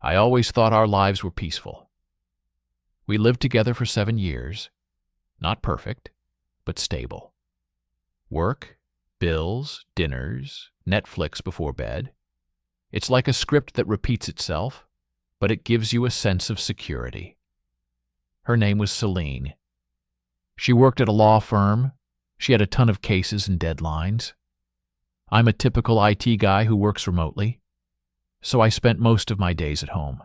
I always thought our lives were peaceful. We lived together for 7 years, not perfect, but stable. Work, bills, dinners, Netflix before bed. It's like a script that repeats itself, but it gives you a sense of security. Her name was Celine. She worked at a law firm. She had a ton of cases and deadlines. I'm a typical IT guy who works remotely, so I spent most of my days at home.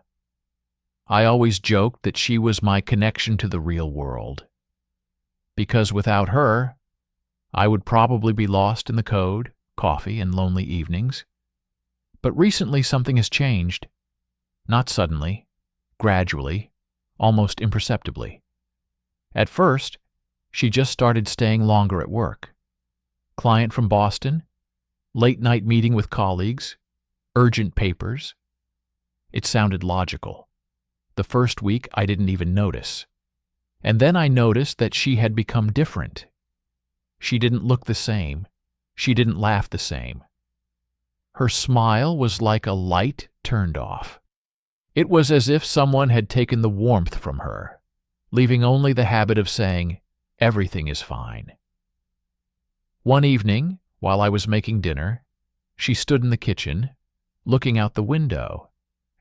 I always joked that she was my connection to the real world, because without her, I would probably be lost in the code, coffee, and lonely evenings. But recently something has changed. Not suddenly, gradually, almost imperceptibly. At first, she just started staying longer at work. Client from Boston, late-night meeting with colleagues, urgent papers. It sounded logical. The first week, I didn't even notice. And then I noticed that she had become different. She didn't look the same. She didn't laugh the same. Her smile was like a light turned off. It was as if someone had taken the warmth from her, leaving only the habit of saying, "Everything is fine." One evening, while I was making dinner, she stood in the kitchen, looking out the window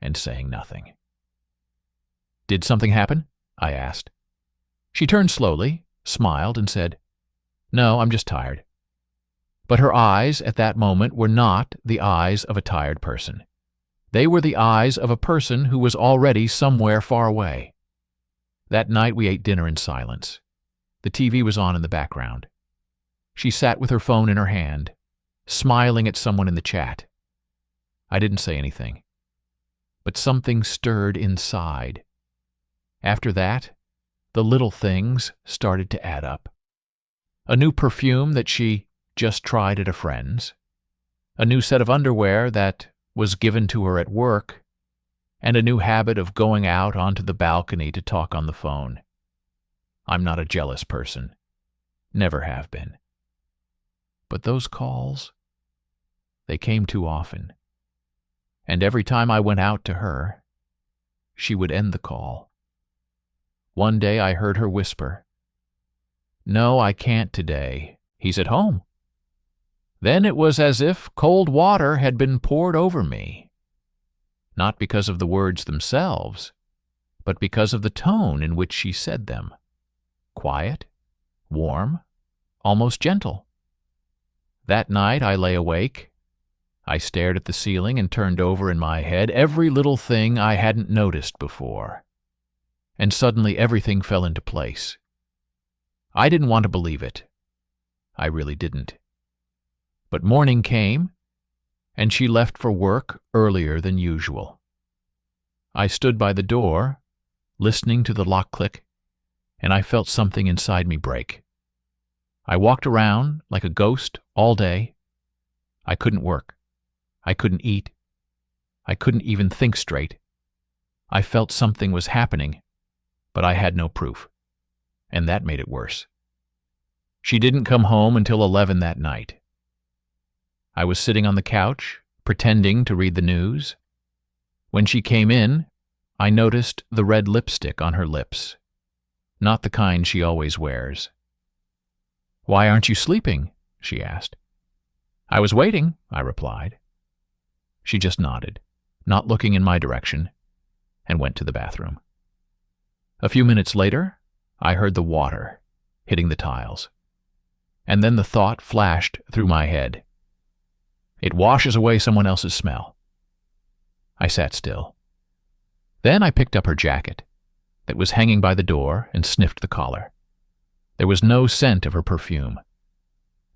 and saying nothing. "Did something happen?" I asked. She turned slowly, smiled, and said, "No, I'm just tired." But her eyes at that moment were not the eyes of a tired person. They were the eyes of a person who was already somewhere far away. That night we ate dinner in silence. The TV was on in the background. She sat with her phone in her hand, smiling at someone in the chat. I didn't say anything, but something stirred inside. After that, the little things started to add up. A new perfume that she just tried at a friend's, a new set of underwear that was given to her at work, and a new habit of going out onto the balcony to talk on the phone. I'm not a jealous person. Never have been. But those calls, they came too often. And every time I went out to her, she would end the call. One day I heard her whisper, "No, I can't today. He's at home." Then it was as if cold water had been poured over me. Not because of the words themselves, but because of the tone in which she said them. Quiet, warm, almost gentle. That night I lay awake. I stared at the ceiling and turned over in my head every little thing I hadn't noticed before. And suddenly everything fell into place. I didn't want to believe it. I really didn't. But morning came, and she left for work earlier than usual. I stood by the door, listening to the lock click, and I felt something inside me break. I walked around like a ghost all day. I couldn't work. I couldn't eat. I couldn't even think straight. I felt something was happening, but I had no proof, and that made it worse. She didn't come home until 11 that night. I was sitting on the couch, pretending to read the news. When she came in, I noticed the red lipstick on her lips, not the kind she always wears. "Why aren't you sleeping?" she asked. "I was waiting," I replied. She just nodded, not looking in my direction, and went to the bathroom. A few minutes later, I heard the water hitting the tiles, and then the thought flashed through my head. It washes away someone else's smell. I sat still. Then I picked up her jacket that was hanging by the door and sniffed the collar. There was no scent of her perfume.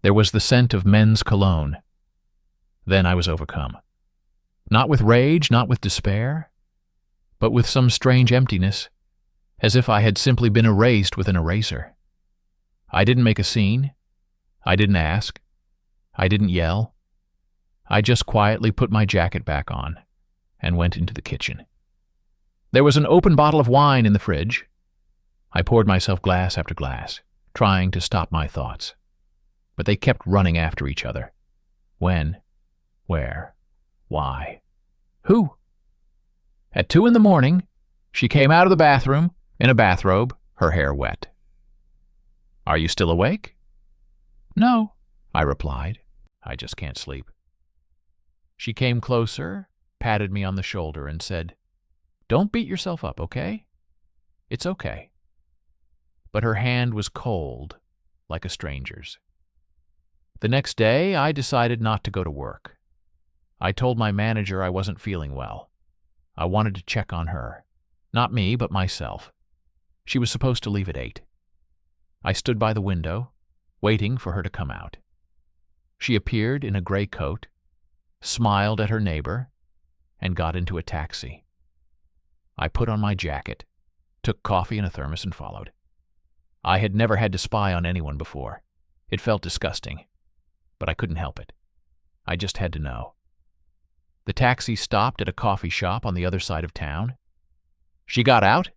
There was the scent of men's cologne. Then I was overcome. Not with rage, not with despair, but with some strange emptiness, as if I had simply been erased with an eraser. I didn't make a scene. I didn't ask. I didn't yell. I just quietly put my jacket back on and went into the kitchen. There was an open bottle of wine in the fridge. I poured myself glass after glass, trying to stop my thoughts. But they kept running after each other. When? Where? Why? Who? At 2 in the morning, she came out of the bathroom in a bathrobe, her hair wet. Are you still awake? No, I replied. I just can't sleep. She came closer, patted me on the shoulder, and said, Don't beat yourself up, okay? It's okay. But her hand was cold, like a stranger's. The next day, I decided not to go to work. I told my manager I wasn't feeling well. I wanted to check on her. Not me, but myself. She was supposed to leave at 8. I stood by the window, waiting for her to come out. She appeared in a gray coat, smiled at her neighbor, and got into a taxi. I put on my jacket, took coffee and a thermos, and followed. I had never had to spy on anyone before. It felt disgusting, but I couldn't help it. I just had to know. The taxi stopped at a coffee shop on the other side of town. She got out,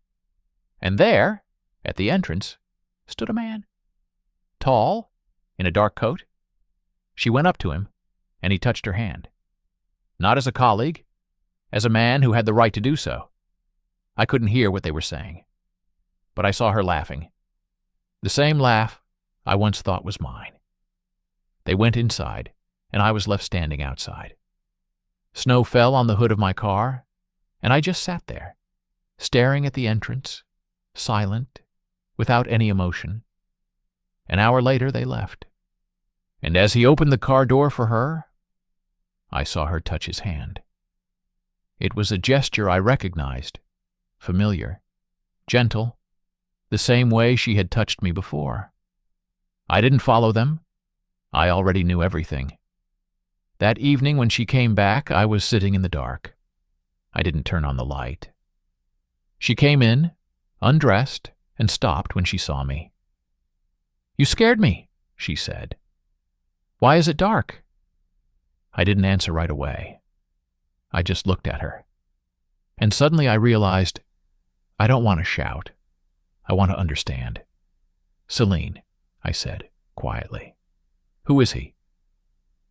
and there, at the entrance, stood a man. Tall, in a dark coat. She went up to him, and he touched her hand. Not as a colleague, as a man who had the right to do so. I couldn't hear what they were saying, but I saw her laughing. The same laugh I once thought was mine. They went inside, and I was left standing outside. Snow fell on the hood of my car, and I just sat there, staring at the entrance, silent, without any emotion. An hour later, they left. And as he opened the car door for her, I saw her touch his hand. It was a gesture I recognized, familiar, gentle, the same way she had touched me before. I didn't follow them. I already knew everything. That evening when she came back, I was sitting in the dark. I didn't turn on the light. She came in, undressed, and stopped when she saw me. You scared me, she said. Why is it dark? I didn't answer right away. I just looked at her. And suddenly I realized I don't want to shout. I want to understand. Celine, I said, quietly. Who is he?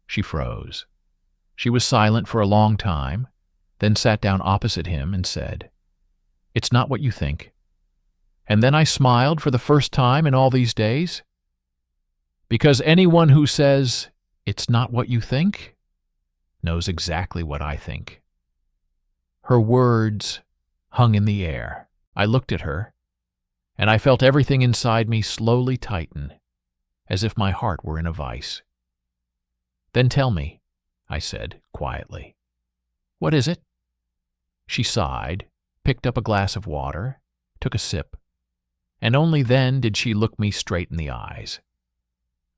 She froze. She was silent for a long time, then sat down opposite him and said, It's not what you think. And then I smiled for the first time in all these days. Because anyone who says, it's not what you think, knows exactly what I think. Her words hung in the air. I looked at her, and I felt everything inside me slowly tighten, as if my heart were in a vice. Then tell me, I said quietly. What is it? She sighed, picked up a glass of water, took a sip, and only then did she look me straight in the eyes.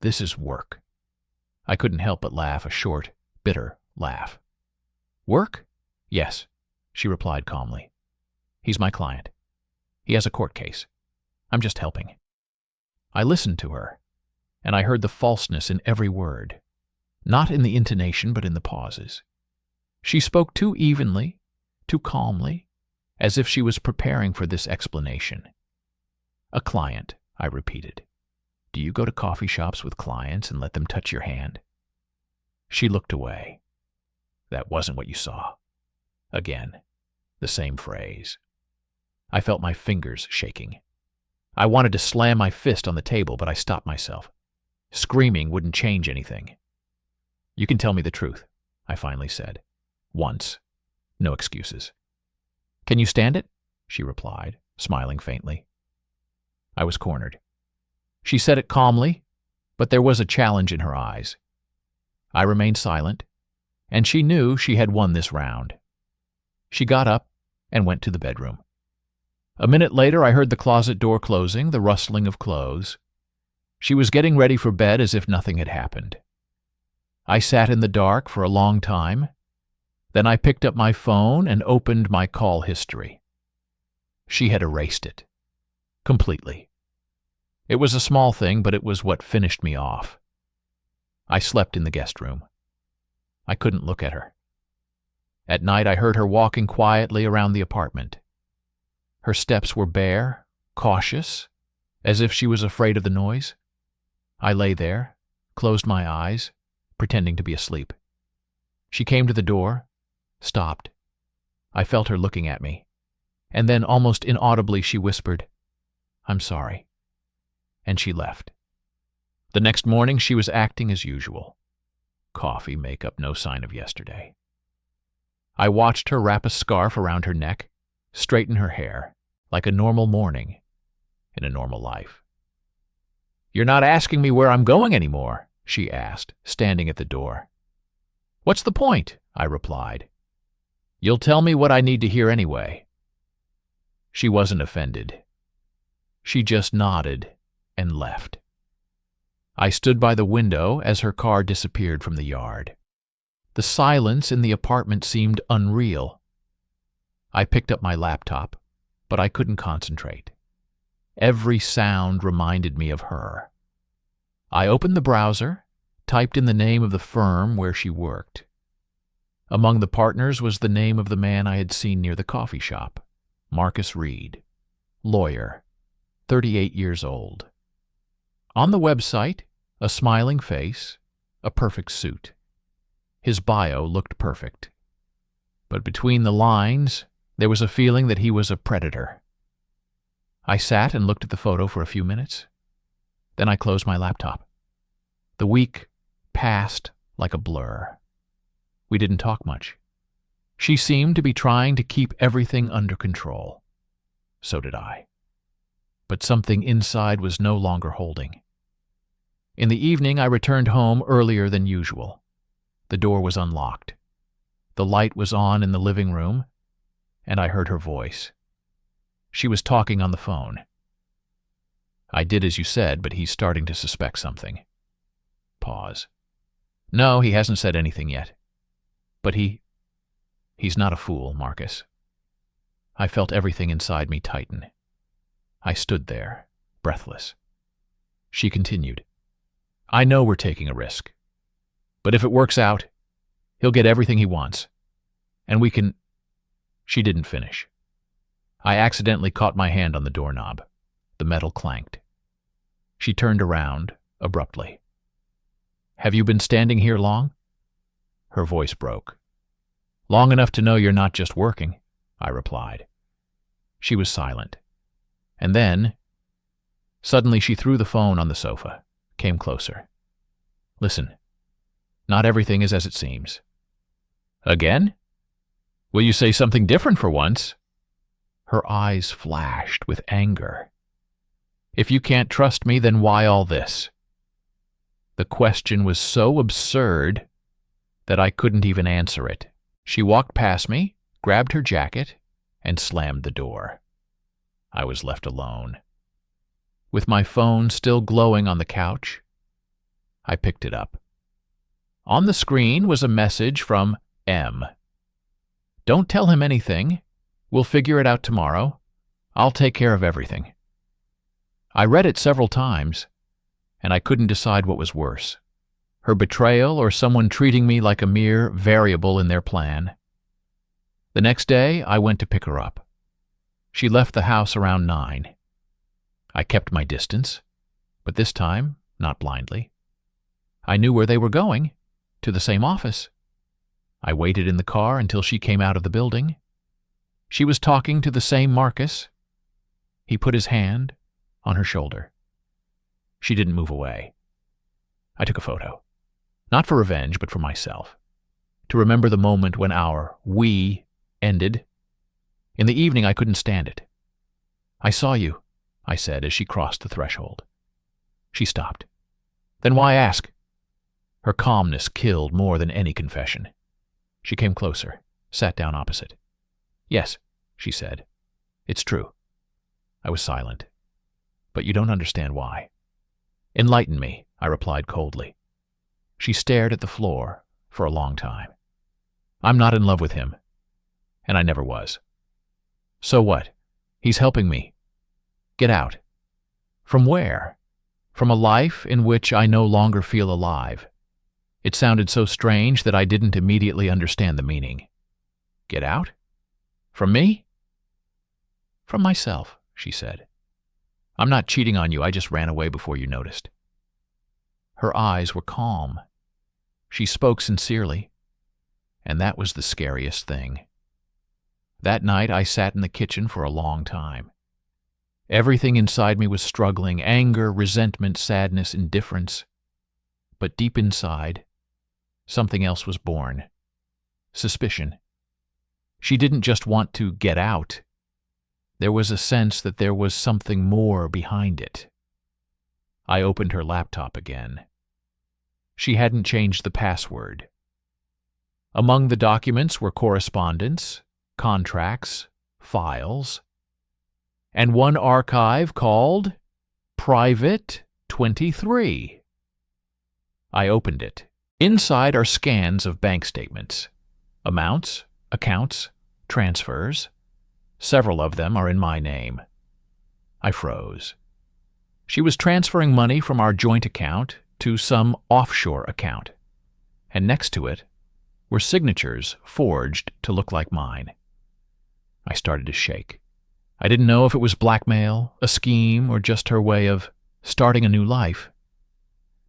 This is work. I couldn't help but laugh, a short, bitter laugh. Work? Yes, she replied calmly. He's my client. He has a court case. I'm just helping. I listened to her, and I heard the falseness in every word, not in the intonation but in the pauses. She spoke too evenly, too calmly, as if she was preparing for this explanation. A client, I repeated. Do you go to coffee shops with clients and let them touch your hand? She looked away. That wasn't what you saw. Again, the same phrase. I felt my fingers shaking. I wanted to slam my fist on the table, but I stopped myself. Screaming wouldn't change anything. You can tell me the truth, I finally said. Once. No excuses. Can you stand it? She replied, smiling faintly. I was cornered. She said it calmly, but there was a challenge in her eyes. I remained silent, and she knew she had won this round. She got up and went to the bedroom. A minute later, I heard the closet door closing, the rustling of clothes. She was getting ready for bed as if nothing had happened. I sat in the dark for a long time. Then I picked up my phone and opened my call history. She had erased it. Completely. It was a small thing, but it was what finished me off. I slept in the guest room. I couldn't look at her. At night, I heard her walking quietly around the apartment. Her steps were bare, cautious, as if she was afraid of the noise. I lay there, closed my eyes, pretending to be asleep. She came to the door, stopped. I felt her looking at me, and then almost inaudibly she whispered, "I'm sorry," and she left. The next morning she was acting as usual. Coffee, makeup, no sign of yesterday. I watched her wrap a scarf around her neck, straighten her hair, like a normal morning in a normal life. "You're not asking me where I'm going anymore," she asked, standing at the door. "What's the point?" I replied. "You'll tell me what I need to hear anyway." She wasn't offended. She just nodded and left. I stood by the window as her car disappeared from the yard. The silence in the apartment seemed unreal. I picked up my laptop, but I couldn't concentrate. Every sound reminded me of her. I opened the browser, typed in the name of the firm where she worked. Among the partners was the name of the man I had seen near the coffee shop, Marcus Reed, lawyer, 38 years old. On the website, a smiling face, a perfect suit. His bio looked perfect. But between the lines, there was a feeling that he was a predator. I sat and looked at the photo for a few minutes. Then I closed my laptop. The week passed like a blur. We didn't talk much. She seemed to be trying to keep everything under control. So did I. But something inside was no longer holding. In the evening, I returned home earlier than usual. The door was unlocked. The light was on in the living room, and I heard her voice. She was talking on the phone. "I did as you said, but he's starting to suspect something." Pause. "No, he hasn't said anything yet. But he's not a fool, Marcus." I felt everything inside me tighten. I stood there, breathless. She continued, "I know we're taking a risk. But if it works out, he'll get everything he wants. And we can—" She didn't finish. I accidentally caught my hand on the doorknob. The metal clanked. She turned around, abruptly. "Have you been standing here long?" Her voice broke. "Long enough to know you're not just working," I replied. She was silent. And then, suddenly she threw the phone on the sofa, came closer. "Listen, not everything is as it seems." "Again? Will you say something different for once?" Her eyes flashed with anger. "If you can't trust me, then why all this?" The question was so absurd that I couldn't even answer it. She walked past me, grabbed her jacket, and slammed the door. I was left alone. With my phone still glowing on the couch, I picked it up. On the screen was a message from M. "Don't tell him anything. We'll figure it out tomorrow. I'll take care of everything." I read it several times, and I couldn't decide what was worse, her betrayal or someone treating me like a mere variable in their plan. The next day, I went to pick her up. She left the house around 9. I kept my distance, but this time, not blindly. I knew where they were going, to the same office. I waited in the car until she came out of the building. She was talking to the same Marcus. He put his hand on her shoulder. She didn't move away. I took a photo, not for revenge, but for myself, to remember the moment when our "we" ended. In the evening, I couldn't stand it. "I saw you," I said as she crossed the threshold. She stopped. "Then why ask?" Her calmness killed more than any confession. She came closer, sat down opposite. "Yes," she said. "It's true." I was silent. "But you don't understand why." "Enlighten me," I replied coldly. She stared at the floor for a long time. "I'm not in love with him, and I never was." "So what? He's helping me." "Get out." "From where?" "From a life in which I no longer feel alive." It sounded so strange that I didn't immediately understand the meaning. "Get out? From me?" "From myself," she said. "I'm not cheating on you, I just ran away before you noticed." Her eyes were calm. She spoke sincerely, and that was the scariest thing. That night I sat in the kitchen for a long time. Everything inside me was struggling: anger, resentment, sadness, indifference. But deep inside, something else was born. Suspicion. She didn't just want to get out. There was a sense that there was something more behind it. I opened her laptop again. She hadn't changed the password. Among the documents were correspondence, contracts, files, and one archive called Private 23. I opened it. Inside are scans of bank statements, amounts, accounts, transfers. Several of them are in my name. I froze. She was transferring money from our joint account to some offshore account, and next to it were signatures forged to look like mine. I started to shake. I didn't know if it was blackmail, a scheme, or just her way of starting a new life.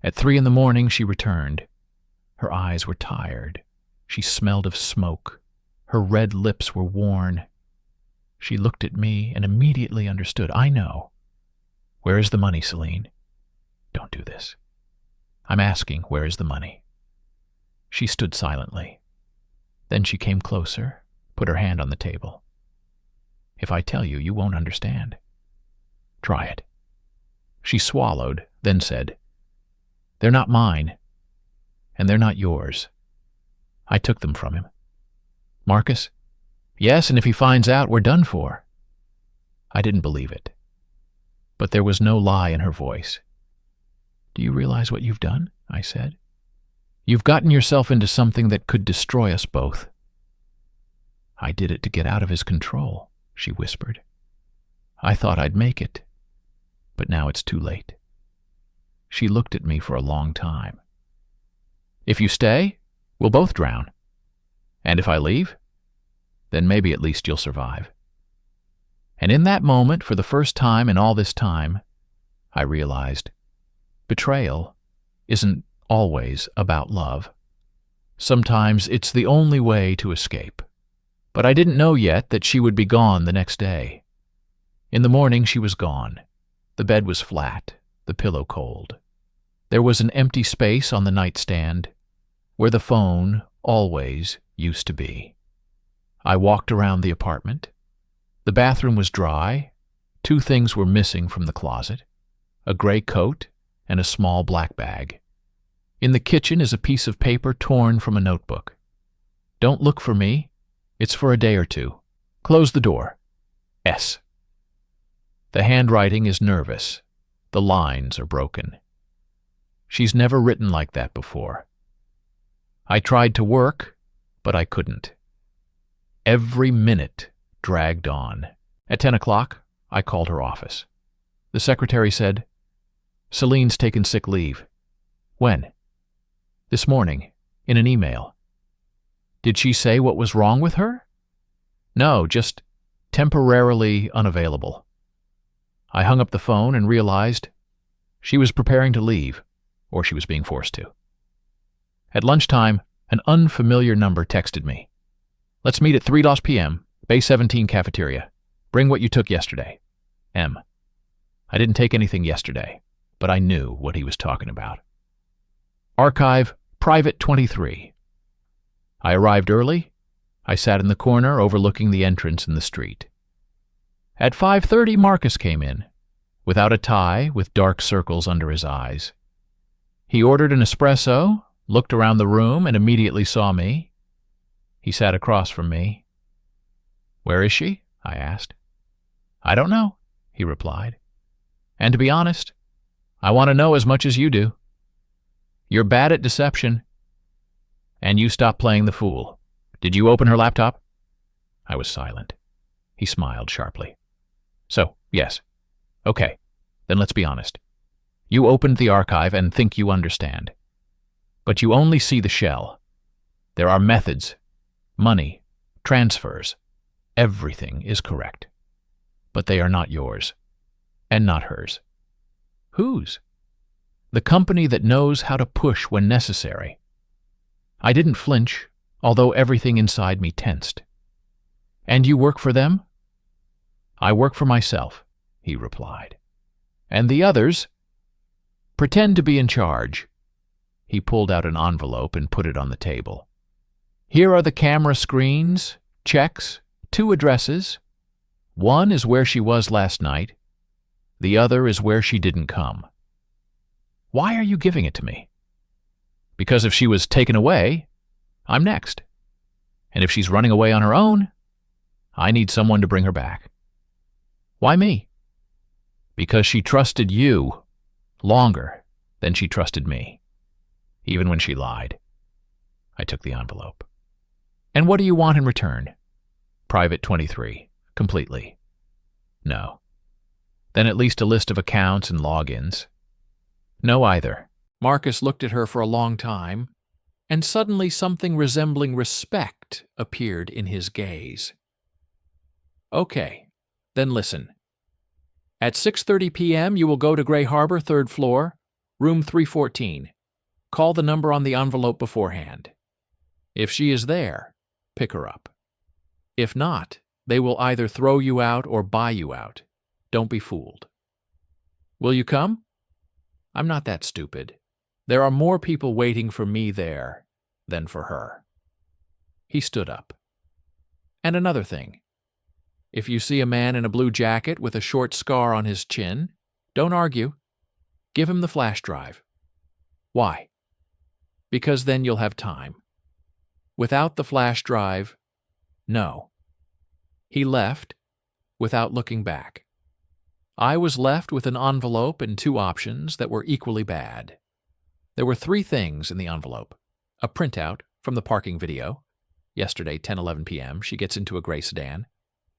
At 3 a.m, she returned. Her eyes were tired. She smelled of smoke. Her red lips were worn. She looked at me and immediately understood. I know. Where is the money, Celine? Don't do this. I'm asking, where is the money? She stood silently. Then she came closer, put her hand on the table. If I tell you, you won't understand. Try it. She swallowed, then said, They're not mine, and they're not yours. I took them from him. Marcus? Yes, and if he finds out, we're done for. I didn't believe it. But there was no lie in her voice. Do you realize what you've done? I said. You've gotten yourself into something that could destroy us both. I did it to get out of his control, she whispered. I thought I'd make it, but now it's too late. She looked at me for a long time. If you stay, we'll both drown. And if I leave, then maybe at least you'll survive. And in that moment, for the first time in all this time, I realized betrayal isn't always about love. Sometimes it's the only way to escape. But I didn't know yet that she would be gone the next day. In the morning, she was gone. The bed was flat, the pillow cold. There was an empty space on the nightstand where the phone always used to be. I walked around the apartment. The bathroom was dry. 2 things were missing from the closet: a gray coat and a small black bag. In the kitchen is a piece of paper torn from a notebook. Don't look for me. It's for a day or 2. Close the door. S. The handwriting is nervous. The lines are broken. She's never written like that before. I tried to work, but I couldn't. Every minute dragged on. At 10 o'clock, I called her office. The secretary said, Celine's taken sick leave. When? This morning, in an email. Did she say what was wrong with her? No, just temporarily unavailable. I hung up the phone and realized she was preparing to leave, or she was being forced to. At lunchtime, an unfamiliar number texted me. Let's meet at 3 p.m., Bay 17 cafeteria. Bring what you took yesterday. M. I didn't take anything yesterday, but I knew what he was talking about. Archive Private 23. I arrived early. I sat in the corner overlooking the entrance in the street. At 5:30, Marcus came in, without a tie, with dark circles under his eyes. He ordered an espresso, looked around the room, and immediately saw me. He sat across from me. Where is she? I asked. I don't know, he replied. And to be honest, I want to know as much as you do. You're bad at deception. And you stopped playing the fool. Did you open her laptop? I was silent. He smiled sharply. So, yes. Okay, then let's be honest. You opened the archive and think you understand. But you only see the shell. There are methods, money, transfers. Everything is correct. But they are not yours, and not hers. Whose? The company that knows how to push when necessary. I didn't flinch, although everything inside me tensed. And you work for them? I work for myself, he replied. And the others? Pretend to be in charge. He pulled out an envelope and put it on the table. Here are the camera screens, checks, 2 addresses. One is where she was last night. The other is where she didn't come. Why are you giving it to me? Because if she was taken away, I'm next. And if she's running away on her own, I need someone to bring her back. Why me? Because she trusted you longer than she trusted me, even when she lied. I took the envelope. And what do you want in return? Private 23, completely. No. Then at least a list of accounts and logins. No either. Marcus looked at her for a long time, and suddenly something resembling respect appeared in his gaze. Okay, then listen. At 6:30 p.m. you will go to Gray Harbor, 3rd floor, room 314. Call the number on the envelope beforehand. If she is there, pick her up. If not, they will either throw you out or buy you out. Don't be fooled. Will you come? I'm not that stupid. There are more people waiting for me there than for her. He stood up. And another thing. If you see a man in a blue jacket with a short scar on his chin, don't argue. Give him the flash drive. Why? Because then you'll have time. Without the flash drive, no. He left without looking back. I was left with an envelope and 2 options that were equally bad. There were 3 things in the envelope. A printout from the parking video. Yesterday, 10:11 p.m., she gets into a gray sedan.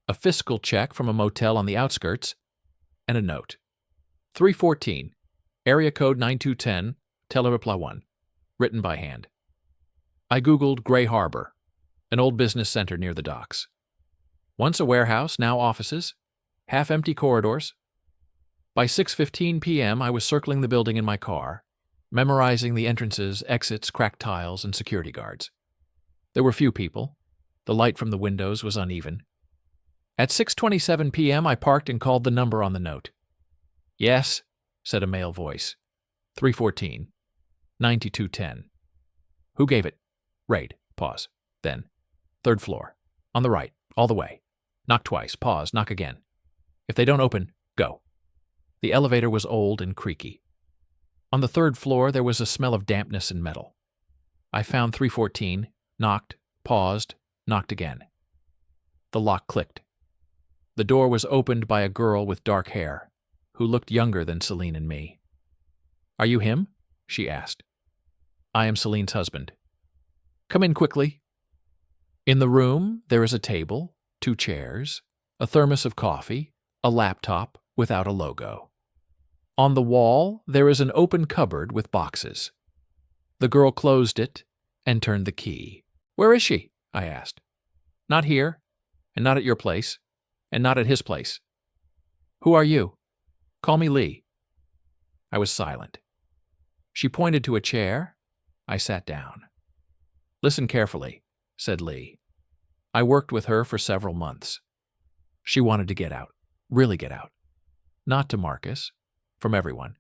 A fiscal check from a motel on the outskirts. And a note. 314, area code 9210, telereply 1. Written by hand. I Googled Gray Harbor, an old business center near the docks. Once a warehouse, now offices. Half-empty corridors. By 6:15 p.m., I was circling the building in my car, memorizing the entrances, exits, cracked tiles, and security guards. There were few people. The light from the windows was uneven. At 6:27 p.m., I parked and called the number on the note. Yes, said a male voice. 314, 9210. Who gave it? Raid. Pause. Then. 3rd floor. On the right. All the way. Knock twice. Pause. Knock again. If they don't open, go. The elevator was old and creaky. On the 3rd floor, there was a smell of dampness and metal. I found 314, knocked, paused, knocked again. The lock clicked. The door was opened by a girl with dark hair, who looked younger than Celine and me. Are you him? She asked. I am Celine's husband. Come in quickly. In the room, there is a table, 2 chairs, a thermos of coffee, a laptop without a logo. On the wall, there is an open cupboard with boxes. The girl closed it and turned the key. Where is she? I asked. Not here, and not at your place, and not at his place. Who are you? Call me Lee. I was silent. She pointed to a chair. I sat down. Listen carefully, said Lee. I worked with her for several months. She wanted to get out, really get out. Not to Marcus, from everyone.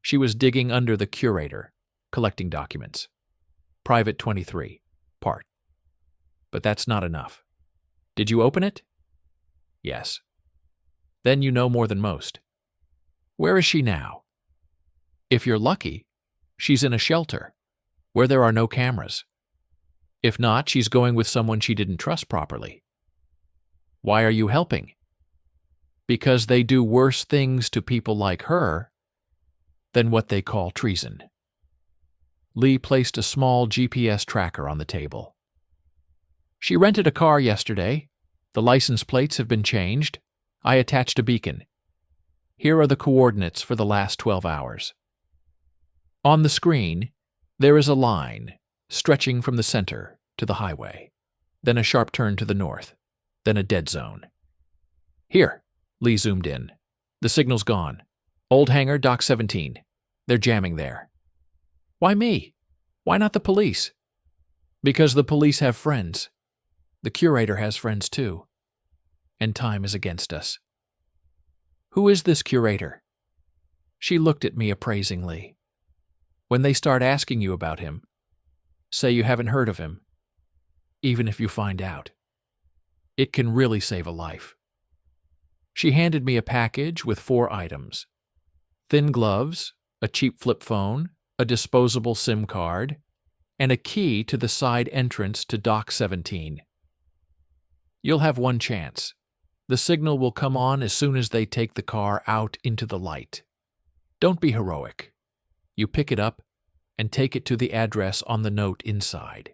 She was digging under the curator, collecting documents. Private 23, part. But that's not enough. Did you open it? Yes. Then you know more than most. Where is she now? If you're lucky, she's in a shelter, where there are no cameras. If not, she's going with someone she didn't trust properly. Why are you helping? Because they do worse things to people like her than what they call treason. Lee placed a small GPS tracker on the table. She rented a car yesterday. The license plates have been changed. I attached a beacon. Here are the coordinates for the last 12 hours. On the screen, there is a line stretching from the center to the highway, then a sharp turn to the north, then a dead zone. Here, Lee zoomed in. The signal's gone. Old hangar, Dock 17. They're jamming there. Why me? Why not the police? Because the police have friends. The curator has friends too. and time is against us. Who is this curator? She looked at me appraisingly. When they start asking you about him, say you haven't heard of him, even if you find out. It can really save a life. She handed me a package with 4 items: thin gloves, a cheap flip phone, a disposable SIM card, and a key to the side entrance to Dock 17. You'll have one chance. The signal will come on as soon as they take the car out into the light. Don't be heroic. You pick it up and take it to the address on the note inside.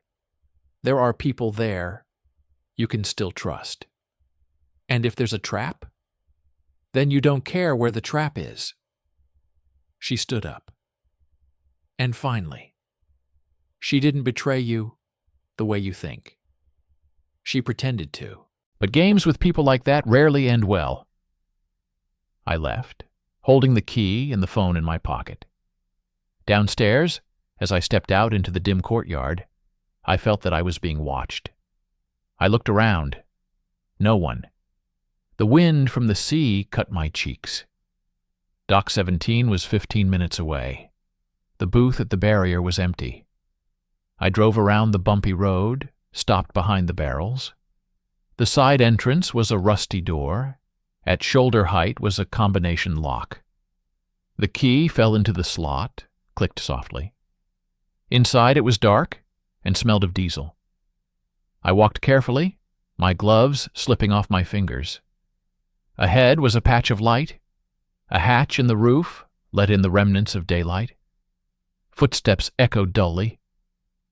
There are people there you can still trust. And if there's a trap, then you don't care where the trap is. She stood up. And finally, she didn't betray you the way you think. She pretended to. But games with people like that rarely end well. I left, holding the key and the phone in my pocket. Downstairs, as I stepped out into the dim courtyard, I felt that I was being watched. I looked around. No one. The wind from the sea cut my cheeks. Dock 17 was 15 minutes away. The booth at the barrier was empty. I drove around the bumpy road, stopped behind the barrels. The side entrance was a rusty door. At shoulder height was a combination lock. The key fell into the slot, clicked softly. Inside it was dark and smelled of diesel. I walked carefully, my gloves slipping off my fingers. Ahead was a patch of light. A hatch in the roof let in the remnants of daylight. Footsteps echoed dully.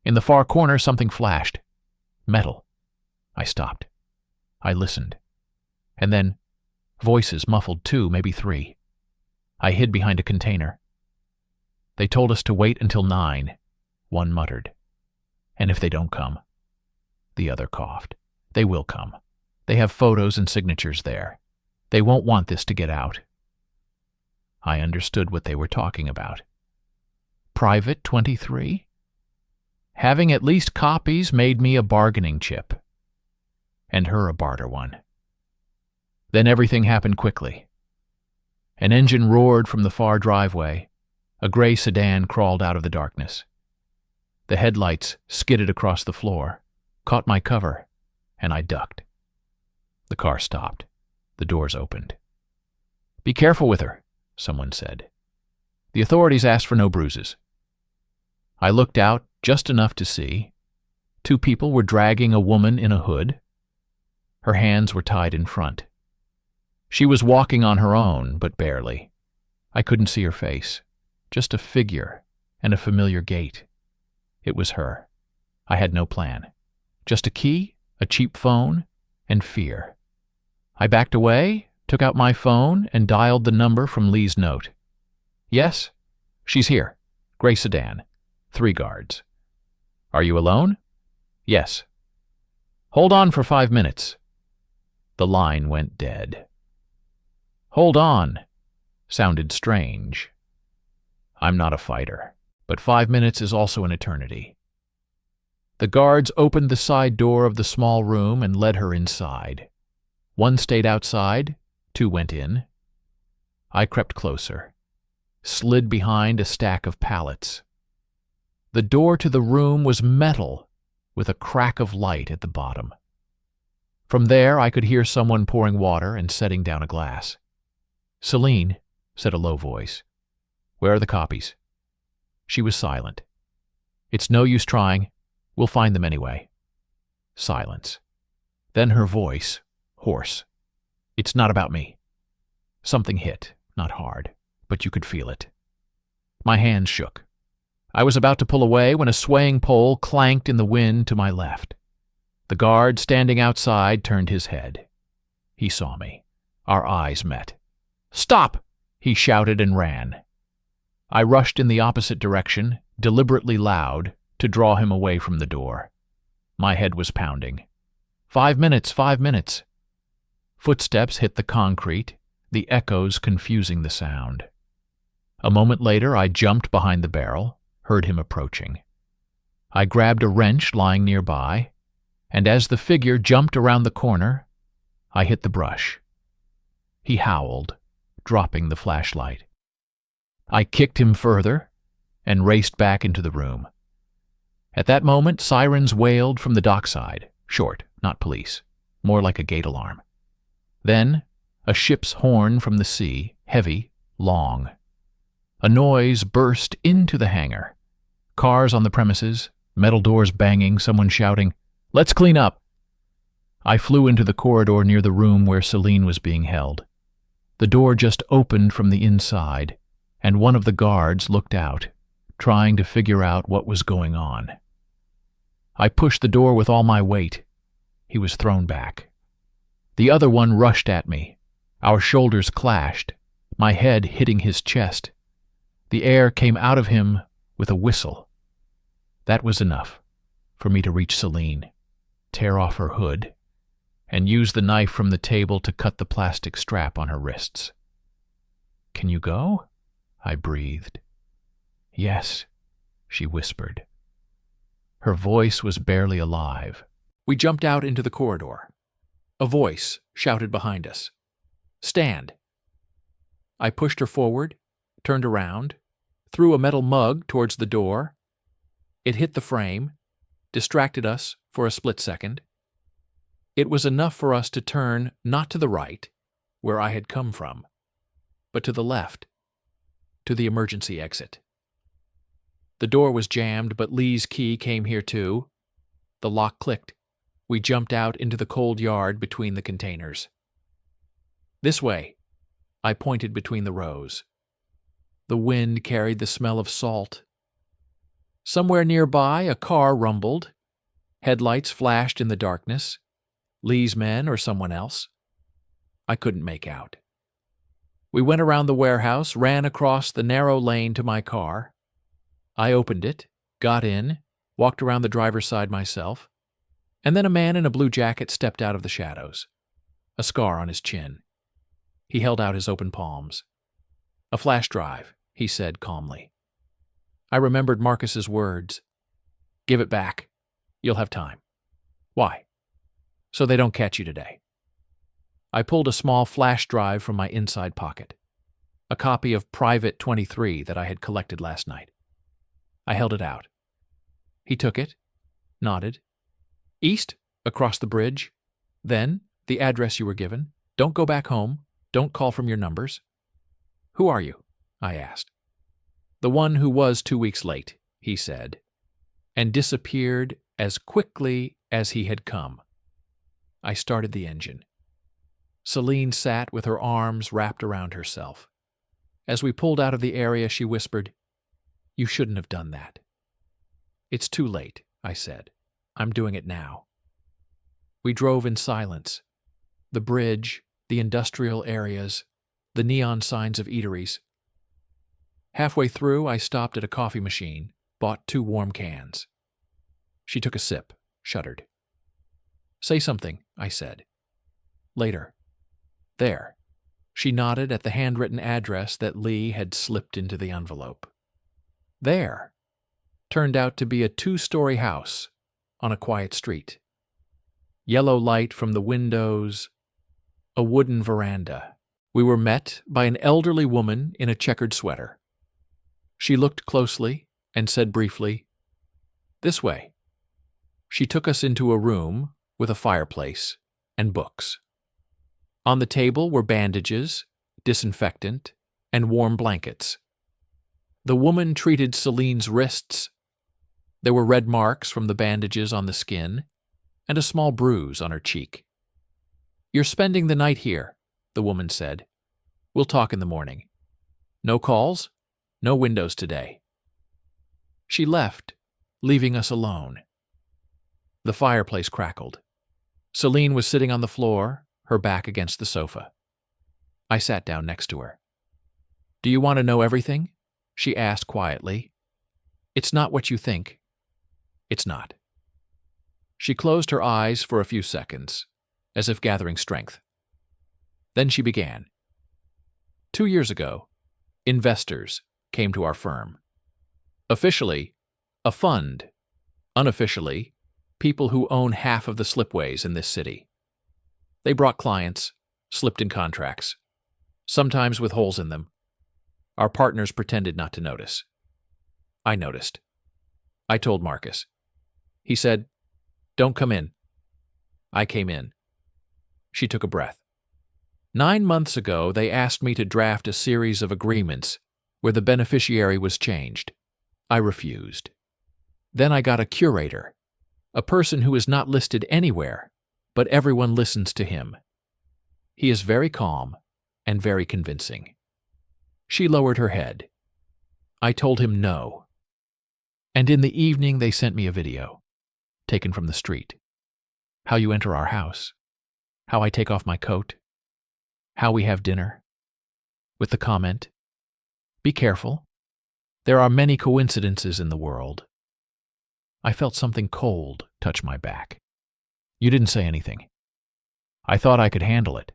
In the far corner something flashed. Metal. I stopped. I listened. And then, voices muffled 2, maybe 3. I hid behind a container. They told us to wait until 9, one muttered. And if they don't come? The other coughed. They will come. They have photos and signatures there. They won't want this to get out. I understood what they were talking about. Private 23? Having at least copies made me a bargaining chip. And her a barter one. Then everything happened quickly. An engine roared from the far driveway. A gray sedan crawled out of the darkness. The headlights skidded across the floor, caught my cover, and I ducked. The car stopped. The doors opened. "Be careful with her," someone said. "The authorities asked for no bruises." I looked out just enough to see. 2 people were dragging a woman in a hood. Her hands were tied in front. She was walking on her own, but barely. I couldn't see her face, just a figure and a familiar gait. It was her. I had no plan. Just a key, a cheap phone, and fear. I backed away, took out my phone, and dialed the number from Lee's note. "Yes, she's here. Gray sedan. 3 guards. Are you alone?" "Yes." "Hold on for 5 minutes." The line went dead. "Hold on" sounded strange. I'm not a fighter, but 5 minutes is also an eternity. The guards opened the side door of the small room and led her inside. 1 stayed outside, 2 went in. I crept closer, slid behind a stack of pallets. The door to the room was metal, with a crack of light at the bottom. From there I could hear someone pouring water and setting down a glass. "Celine," said a low voice. "Where are the copies?" She was silent. "It's no use trying. We'll find them anyway." Silence. Then her voice, hoarse. "It's not about me." Something hit, not hard, but you could feel it. My hands shook. I was about to pull away when a swaying pole clanked in the wind to my left. The guard standing outside turned his head. He saw me. Our eyes met. "Stop!" he shouted and ran. I rushed in the opposite direction, deliberately loud, to draw him away from the door. My head was pounding. 5 minutes, 5 minutes. Footsteps hit the concrete, the echoes confusing the sound. A moment later I jumped behind the barrel, heard him approaching. I grabbed a wrench lying nearby, and as the figure jumped around the corner, I hit the brush. He howled, dropping the flashlight. I kicked him further and raced back into the room. At that moment, sirens wailed from the dockside, short, not police, more like a gate alarm. Then, a ship's horn from the sea, heavy, long. A noise burst into the hangar. Cars on the premises, metal doors banging, someone shouting, "Let's clean up!" I flew into the corridor near the room where Celine was being held. The door just opened from the inside, and one of the guards looked out, trying to figure out what was going on. I pushed the door with all my weight. He was thrown back. The other one rushed at me. Our shoulders clashed, my head hitting his chest. The air came out of him with a whistle. That was enough for me to reach Celine, tear off her hood, and use the knife from the table to cut the plastic strap on her wrists. "Can you go?" I breathed. "Yes," she whispered. Her voice was barely alive. We jumped out into the corridor. A voice shouted behind us, "Stand!" I pushed her forward, turned around, threw a metal mug towards the door. It hit the frame, distracted us for a split second. It was enough for us to turn not to the right, where I had come from, but to the left, to the emergency exit. The door was jammed, but Lee's key came here too. The lock clicked. We jumped out into the cold yard between the containers. "This way," I pointed between the rows. The wind carried the smell of salt. Somewhere nearby, a car rumbled. Headlights flashed in the darkness. Lee's men or someone else. I couldn't make out. We went around the warehouse, ran across the narrow lane to my car. I opened it, got in, walked around the driver's side myself, and then a man in a blue jacket stepped out of the shadows, a scar on his chin. He held out his open palms. "A flash drive," he said calmly. I remembered Marcus's words. "Give it back. You'll have time." "Why?" "So they don't catch you today." I pulled a small flash drive from my inside pocket, a copy of Private 23 that I had collected last night. I held it out. He took it, nodded. "East, across the bridge. Then, the address you were given. Don't go back home. Don't call from your numbers." "Who are you?" I asked. "The one who was 2 weeks late," he said, and disappeared as quickly as he had come. I started the engine. Celine sat with her arms wrapped around herself. As we pulled out of the area, she whispered, "You shouldn't have done that." "It's too late," I said. "I'm doing it now." We drove in silence. The bridge, the industrial areas, the neon signs of eateries. Halfway through, I stopped at a coffee machine, bought 2 warm cans. She took a sip, shuddered. "Say something," I said. "Later." "There." She nodded at the handwritten address that Lee had slipped into the envelope. There turned out to be a 2-story house on a quiet street. Yellow light from the windows, a wooden veranda. We were met by an elderly woman in a checkered sweater. She looked closely and said briefly, "This way." She took us into a room with a fireplace and books. On the table were bandages, disinfectant, and warm blankets. The woman treated Celine's wrists. There were red marks from the bandages on the skin, and a small bruise on her cheek. "You're spending the night here," the woman said. "We'll talk in the morning. No calls, no windows today." She left, leaving us alone. The fireplace crackled. Celine was sitting on the floor, her back against the sofa. I sat down next to her. "Do you want to know everything?" she asked quietly. "It's not what you think." "It's not." She closed her eyes for a few seconds, as if gathering strength. Then she began. 2 years ago, investors came to our firm. Officially, a fund. Unofficially, people who own half of the slipways in this city. They brought clients, slipped in contracts, sometimes with holes in them. Our partners pretended not to notice. I noticed. I told Marcus. He said, "Don't come in." I came in. She took a breath. 9 months ago, they asked me to draft a series of agreements where the beneficiary was changed. I refused. Then I got a curator, a person who is not listed anywhere, but everyone listens to him. He is very calm and very convincing. She lowered her head. I told him no. And in the evening, they sent me a video, taken from the street. How you enter our house, how I take off my coat, how we have dinner, with the comment, "Be careful. There are many coincidences in the world." I felt something cold touch my back. You didn't say anything. I thought I could handle it.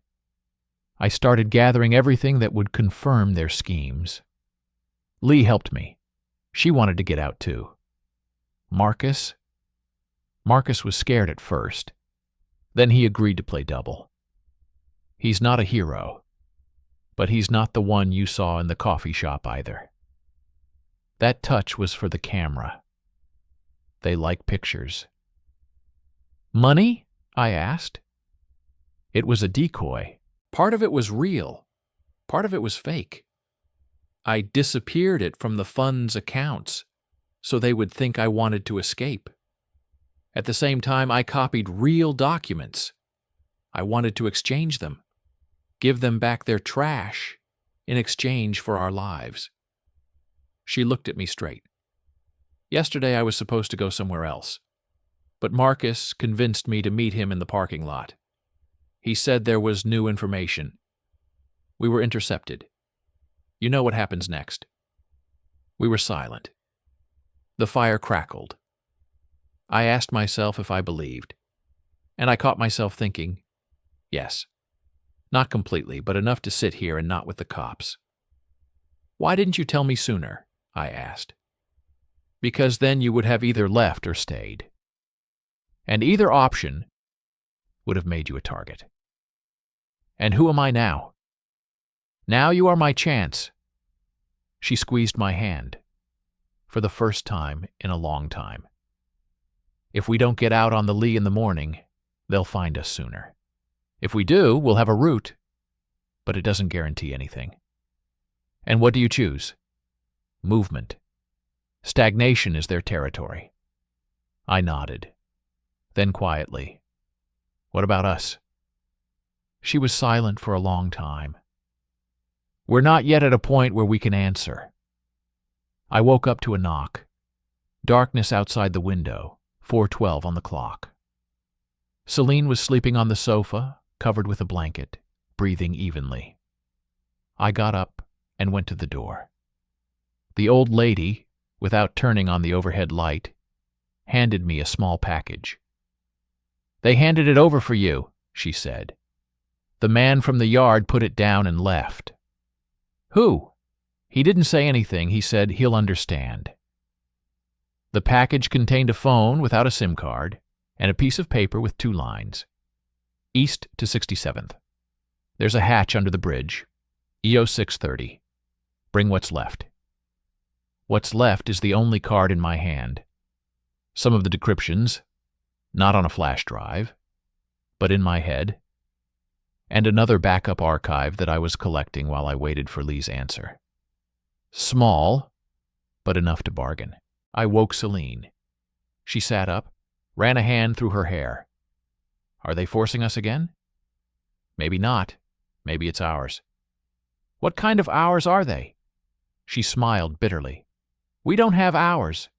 I started gathering everything that would confirm their schemes. Lee helped me. She wanted to get out too. Marcus was scared at first. Then he agreed to play double. He's not a hero, but he's not the one you saw in the coffee shop either. That touch was for the camera. They like pictures. Money? I asked. It was a decoy. Part of it was real. Part of it was fake. I disappeared it from the fund's accounts so they would think I wanted to escape. At the same time, I copied real documents. I wanted to exchange them, give them back their trash in exchange for our lives. She looked at me straight. Yesterday I was supposed to go somewhere else, but Marcus convinced me to meet him in the parking lot. He said there was new information. We were intercepted. You know what happens next. We were silent. The fire crackled. I asked myself if I believed, and I caught myself thinking, yes. Not completely, but enough to sit here and not with the cops. Why didn't you tell me sooner? I asked. Because then you would have either left or stayed. And either option would have made you a target. And who am I now? Now you are my chance. She squeezed my hand, for the first time in a long time. If we don't get out on the Lee in the morning, they'll find us sooner. If we do, we'll have a route, but it doesn't guarantee anything. And what do you choose? Movement. Stagnation is their territory. I nodded. Then quietly, what about us? She was silent for a long time. We're not yet at a point where we can answer. I woke up to a knock. Darkness outside the window, 4:12 on the clock. Celine was sleeping on the sofa, covered with a blanket, breathing evenly. I got up and went to the door. The old lady, without turning on the overhead light, handed me a small package. "They handed it over for you," she said. "The man from the yard put it down and left." "Who?" He didn't say anything. He said he'll understand. The package contained a phone without a SIM card and a piece of paper with 2 lines. East to 67th. There's a hatch under the bridge. EO 630. Bring what's left. What's left is the only card in my hand. Some of the decryptions, not on a flash drive, but in my head, and another backup archive that I was collecting while I waited for Lee's answer. Small, but enough to bargain. I woke Celine. She sat up, ran a hand through her hair. Are they forcing us again? Maybe not. Maybe it's ours. What kind of hours are they? She smiled bitterly. We don't have hours.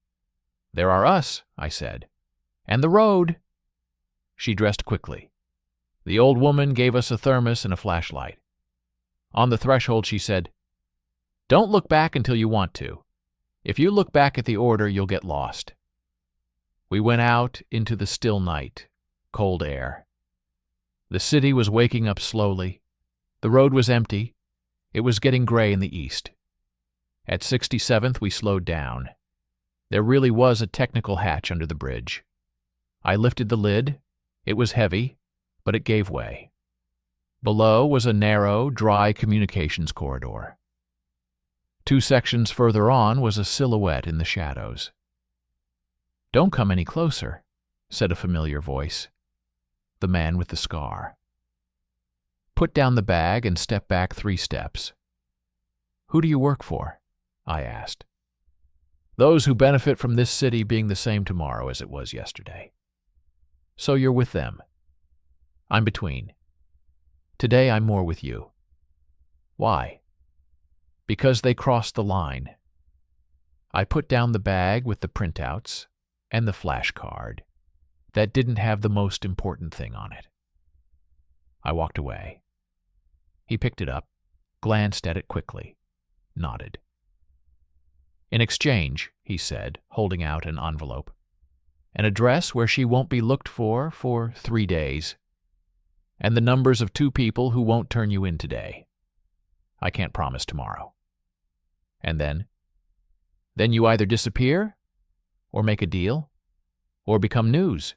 There are us, I said. And the road. She dressed quickly. The old woman gave us a thermos and a flashlight. On the threshold, she said, "Don't look back until you want to. If you look back at the order, you'll get lost." We went out into the still night, cold air. The city was waking up slowly. The road was empty. It was getting gray in the east. At 67th, we slowed down. There really was a technical hatch under the bridge. I lifted the lid. It was heavy, but it gave way. Below was a narrow, dry communications corridor. 2 sections further on was a silhouette in the shadows. "Don't come any closer," said a familiar voice. The man with the scar. "Put down the bag and step back 3 steps." "Who do you work for?" I asked. "Those who benefit from this city being the same tomorrow as it was yesterday." "So you're with them." "I'm between. Today I'm more with you." "Why?" "Because they crossed the line." I put down the bag with the printouts and the flash card that didn't have the most important thing on it. I walked away. He picked it up, glanced at it quickly, nodded. "In exchange," he said, holding out an envelope, "an address where she won't be looked for 3 days, and the numbers of 2 people who won't turn you in today. I can't promise tomorrow." "And then?" "Then you either disappear, or make a deal, or become news.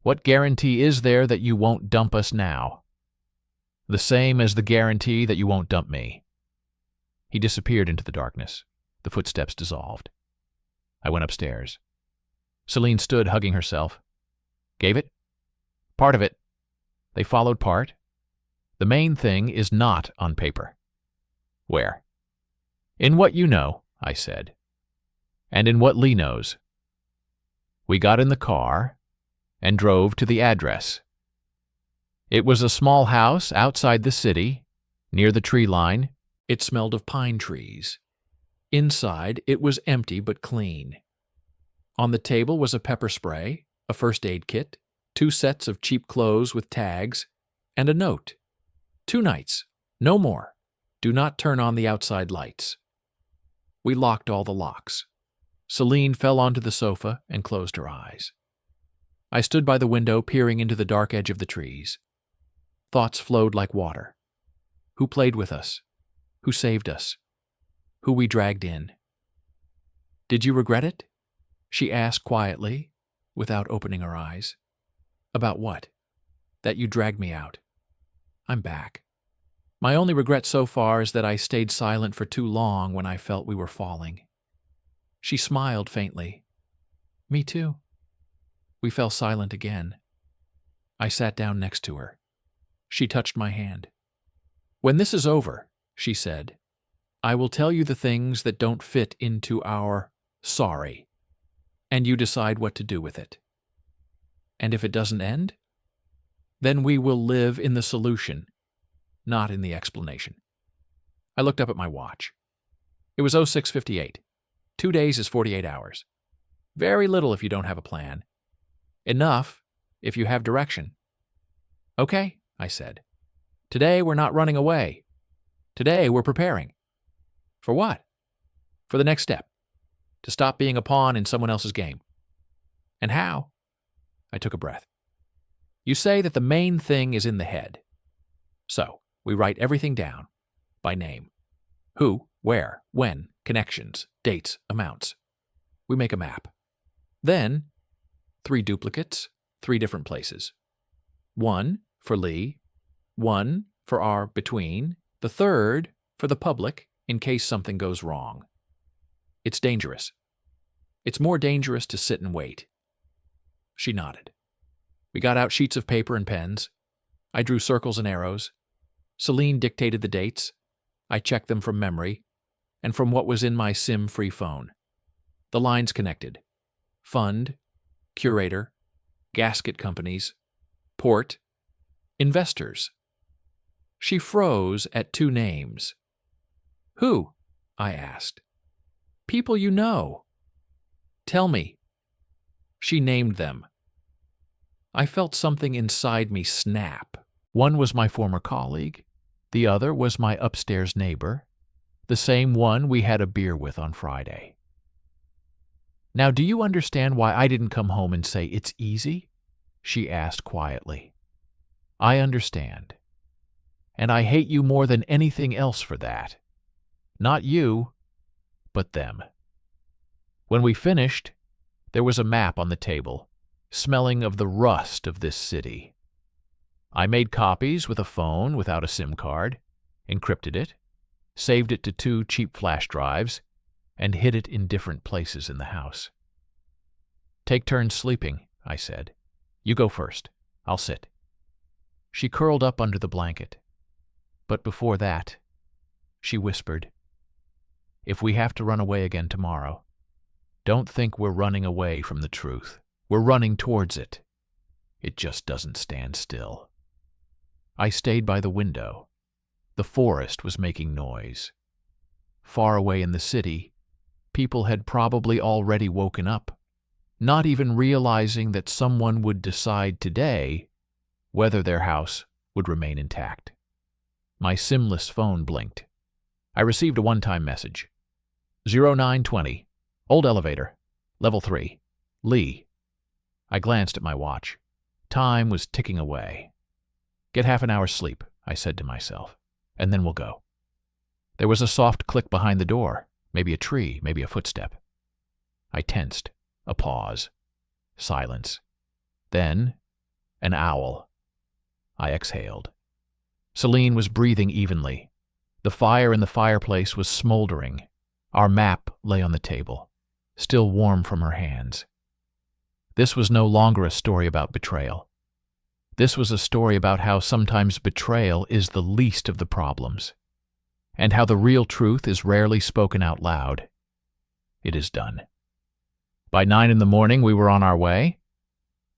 What guarantee is there that you won't dump us now?" "The same as the guarantee that you won't dump me." He disappeared into the darkness. The footsteps dissolved. I went upstairs. Celine stood hugging herself. "Gave it?" "Part of it. They followed part. The main thing is not on paper." "Where?" "In what you know," I said. "And in what Lee knows." We got in the car and drove to the address. It was a small house outside the city, near the tree line. It smelled of pine trees. Inside, it was empty but clean. On the table was a pepper spray, a first aid kit, 2 sets of cheap clothes with tags, and a note. 2 nights, no more. Do not turn on the outside lights. We locked all the locks. Celine fell onto the sofa and closed her eyes. I stood by the window peering into the dark edge of the trees. Thoughts flowed like water. Who played with us? Who saved us? Who we dragged in? "Did you regret it?" she asked quietly, without opening her eyes. "About what?" "That you dragged me out. I'm back. My only regret so far is that I stayed silent for too long when I felt we were falling." She smiled faintly. "Me too." We fell silent again. I sat down next to her. She touched my hand. "When this is over," she said, "I will tell you the things that don't fit into our sorry, and you decide what to do with it. And if it doesn't end, then we will live in the solution, not in the explanation." I looked up at my watch. It was 06:58. 2 days is 48 hours. Very little if you don't have a plan. Enough if you have direction. "Okay," I said. "Today we're not running away. Today we're preparing." "For what?" "For the next step. To stop being a pawn in someone else's game." "And how?" I took a breath. "You say that the main thing is in the head. So, we write everything down, by name. Who, where, when, connections, dates, amounts. We make a map. Then, 3 duplicates, 3 different places. 1 for Lee, 1 for our between, the 3rd for the public in case something goes wrong. It's dangerous. It's more dangerous to sit and wait." She nodded. We got out sheets of paper and pens. I drew circles and arrows. Celine dictated the dates. I checked them from memory and from what was in my SIM-free phone. The lines connected. Fund, curator, gasket companies, port, investors. She froze at 2 names. "Who?" I asked. "People you know." "Tell me." She named them. I felt something inside me snap. One was my former colleague. The other was my upstairs neighbor, the same one we had a beer with on Friday. "Now, do you understand why I didn't come home and say it's easy?" she asked quietly. "I understand. And I hate you more than anything else for that. Not you, but them." When we finished, there was a map on the table, smelling of the rust of this city. I made copies with a phone without a SIM card, encrypted it, saved it to 2 cheap flash drives, and hid it in different places in the house. "Take turns sleeping," I said. "You go first. I'll sit." She curled up under the blanket. But before that, she whispered, "If we have to run away again tomorrow, don't think we're running away from the truth. We're running towards it. It just doesn't stand still." I stayed by the window. The forest was making noise. Far away in the city, people had probably already woken up, not even realizing that someone would decide today whether their house would remain intact. My SIM-less phone blinked. I received a one-time message. 0920, old elevator, level 3, Lee. I glanced at my watch. Time was ticking away. "Get half an hour's sleep," I said to myself, "and then we'll go." There was a soft click behind the door, maybe a tree, maybe a footstep. I tensed. A pause. Silence. Then, an owl. I exhaled. Celine was breathing evenly. The fire in the fireplace was smoldering. Our map lay on the table, still warm from her hands. This was no longer a story about betrayal. This was a story about how sometimes betrayal is the least of the problems, and how the real truth is rarely spoken out loud. It is done. By 9 in the morning, we were on our way.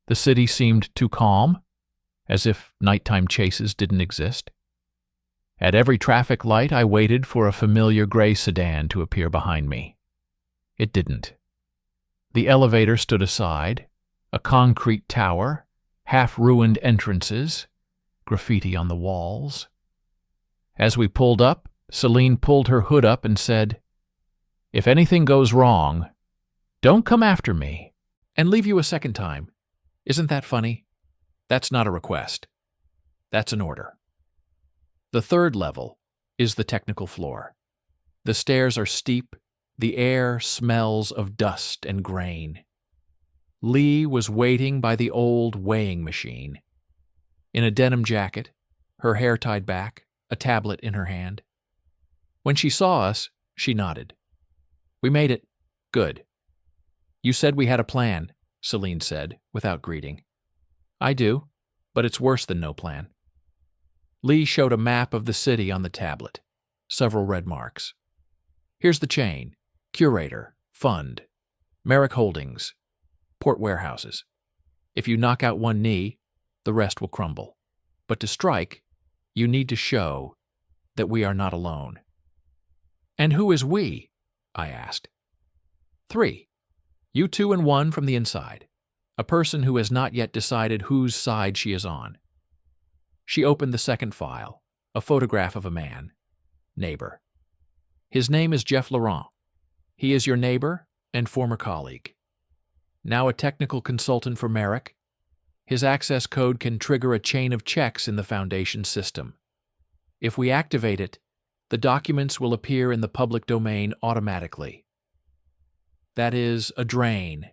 The city seemed too calm, as if nighttime chases didn't exist. At every traffic light, I waited for a familiar gray sedan to appear behind me. It didn't. The elevator stood aside, a concrete tower, half-ruined entrances, graffiti on the walls. As we pulled up, Celine pulled her hood up and said, "If anything goes wrong, don't come after me and leave you a second time. Isn't that funny? That's not a request. That's an order." The third level is the technical floor. The stairs are steep. The air smells of dust and grain. Lee was waiting by the old weighing machine. In a denim jacket, her hair tied back, a tablet in her hand. When she saw us, she nodded. "We made it. Good." "You said we had a plan," Celine said, without greeting. "I do, but it's worse than no plan." Lee showed a map of the city on the tablet, several red marks. "Here's the chain: Curator, Fund, Merrick Holdings, Port Warehouses. If you knock out one knee, the rest will crumble. But to strike, you need to show that we are not alone." "And who is we?" I asked. "3. You 2 and 1 from the inside. A person who has not yet decided whose side she is on." She opened the second file, a photograph of a man. Neighbor. "His name is Jeff Laurent. He is your neighbor and former colleague. Now a technical consultant for Merrick. His access code can trigger a chain of checks in the Foundation system. If we activate it, the documents will appear in the public domain automatically. That is a drain.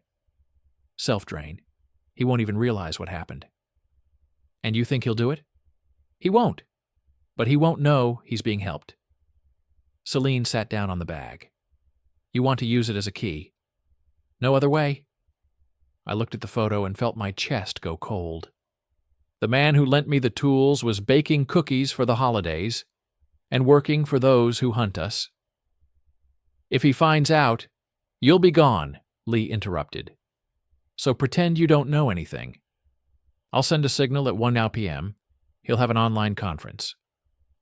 Self-drain. He won't even realize what happened." "And you think he'll do it?" "He won't. But he won't know he's being helped." Celine sat down on the bag. "You want to use it as a key?" "No other way." I looked at the photo and felt my chest go cold. The man who lent me the tools was baking cookies for the holidays and working for those who hunt us. "If he finds out, you'll be gone," Lee interrupted. "So pretend you don't know anything. I'll send a signal at 1 p.m. He'll have an online conference.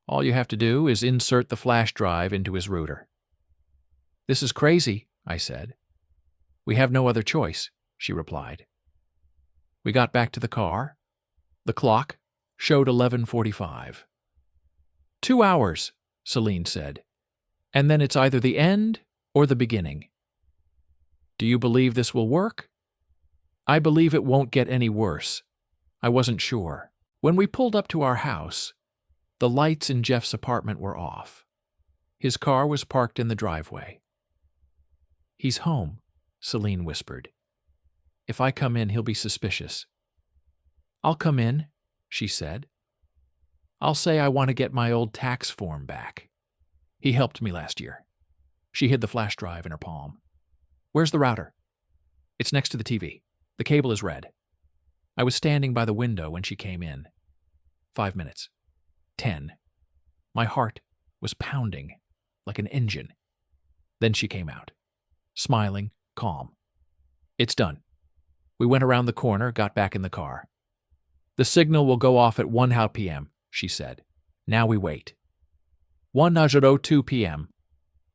All you have to do is insert the flash drive into his router." "This is crazy," I said. "We have no other choice," she replied. We got back to the car. The clock showed 11:45. 2 hours, Celine said, and then it's either the end or the beginning. "Do you believe this will work?" "I believe it won't get any worse." I wasn't sure. When we pulled up to our house, the lights in Jeff's apartment were off. His car was parked in the driveway. "He's home," Celine whispered. "If I come in, he'll be suspicious." "I'll come in," she said. "I'll say I want to get my old tax form back. He helped me last year." She hid the flash drive in her palm. "Where's the router?" "It's next to the TV. The cable is red." I was standing by the window when she came in. 5 minutes. 10. My heart was pounding like an engine. Then she came out, smiling, calm. "It's done." We went around the corner, got back in the car. "The signal will go off at 1 p.m., she said. "Now we wait." 1:02 p.m.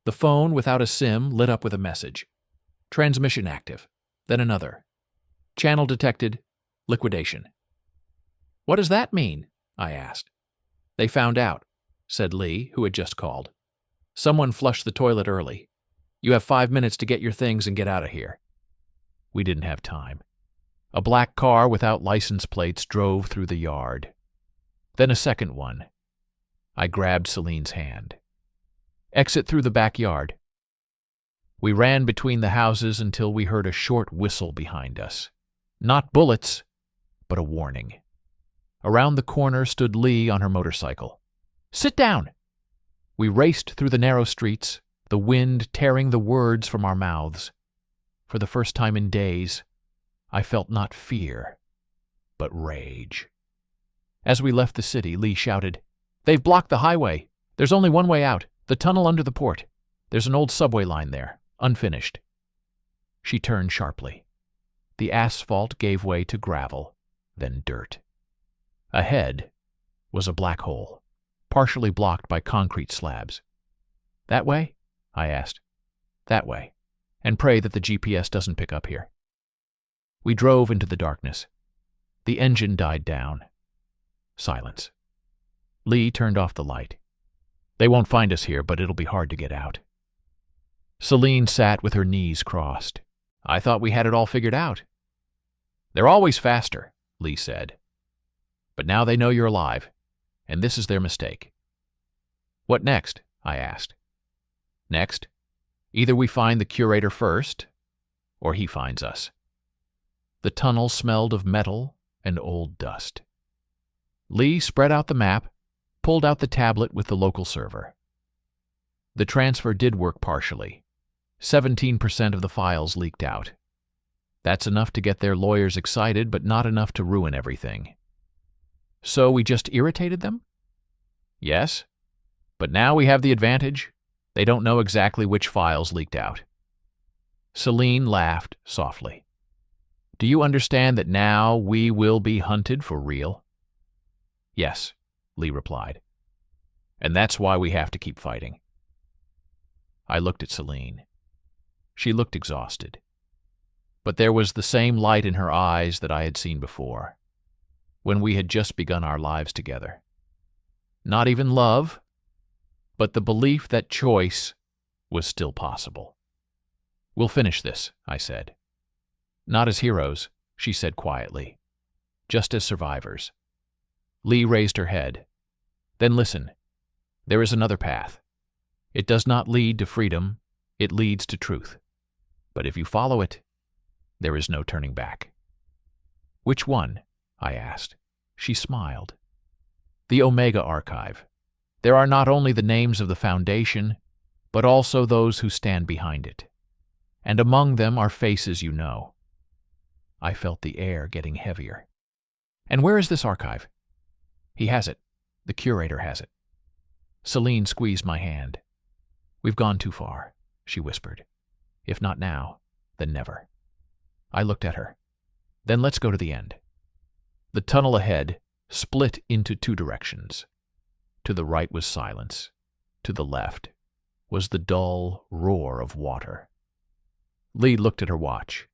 The phone, without a SIM, lit up with a message. "Transmission active." Then another. "Channel detected. Liquidation." "What does that mean?" I asked. "They found out," said Lee, who had just called. "Someone flushed the toilet early. You have 5 minutes to get your things and get out of here." We didn't have time. A black car without license plates drove through the yard. Then a second one. I grabbed Celine's hand. "Exit through the backyard." We ran between the houses until we heard a short whistle behind us. Not bullets, but a warning. Around the corner stood Lee on her motorcycle. "Sit down!" We raced through the narrow streets, the wind tearing the words from our mouths. For the first time in days, I felt not fear, but rage. As we left the city, Lee shouted, "They've blocked the highway. There's only one way out, the tunnel under the port. There's an old subway line there, unfinished." She turned sharply. The asphalt gave way to gravel, then dirt. Ahead was a black hole, partially blocked by concrete slabs. "That way?" I asked. "That way. And pray that the GPS doesn't pick up here." We drove into the darkness. The engine died down. Silence. Lee turned off the light. "They won't find us here, but it'll be hard to get out." Celine sat with her knees crossed. "I thought we had it all figured out." "They're always faster," Lee said. "But now they know you're alive, and this is their mistake." "What next?" I asked. "Next, either we find the curator first, or he finds us." The tunnel smelled of metal and old dust. Lee spread out the map, pulled out the tablet with the local server. The transfer did work partially. 17% of the files leaked out. That's enough to get their lawyers excited, but not enough to ruin everything. "So we just irritated them?" "Yes, but now we have the advantage. They don't know exactly which files leaked out." Celine laughed softly. "Do you understand that now we will be hunted for real?" "Yes," Lee replied. "And that's why we have to keep fighting." I looked at Celine. She looked exhausted. But there was the same light in her eyes that I had seen before, when we had just begun our lives together. Not even love, but the belief that choice was still possible. "We'll finish this," I said. "Not as heroes," she said quietly, "just as survivors." Lee raised her head. "Then listen, there is another path. It does not lead to freedom, it leads to truth. But if you follow it, there is no turning back." "Which one?" I asked. She smiled. "The Omega Archive. There are not only the names of the Foundation, but also those who stand behind it. And among them are faces you know." I felt the air getting heavier. "And where is this archive?" "He has it. The curator has it." Celine squeezed my hand. "We've gone too far," she whispered. "If not now, then never." I looked at her. "Then let's go to the end." The tunnel ahead split into two directions. To the right was silence. To the left was the dull roar of water. Lee looked at her watch.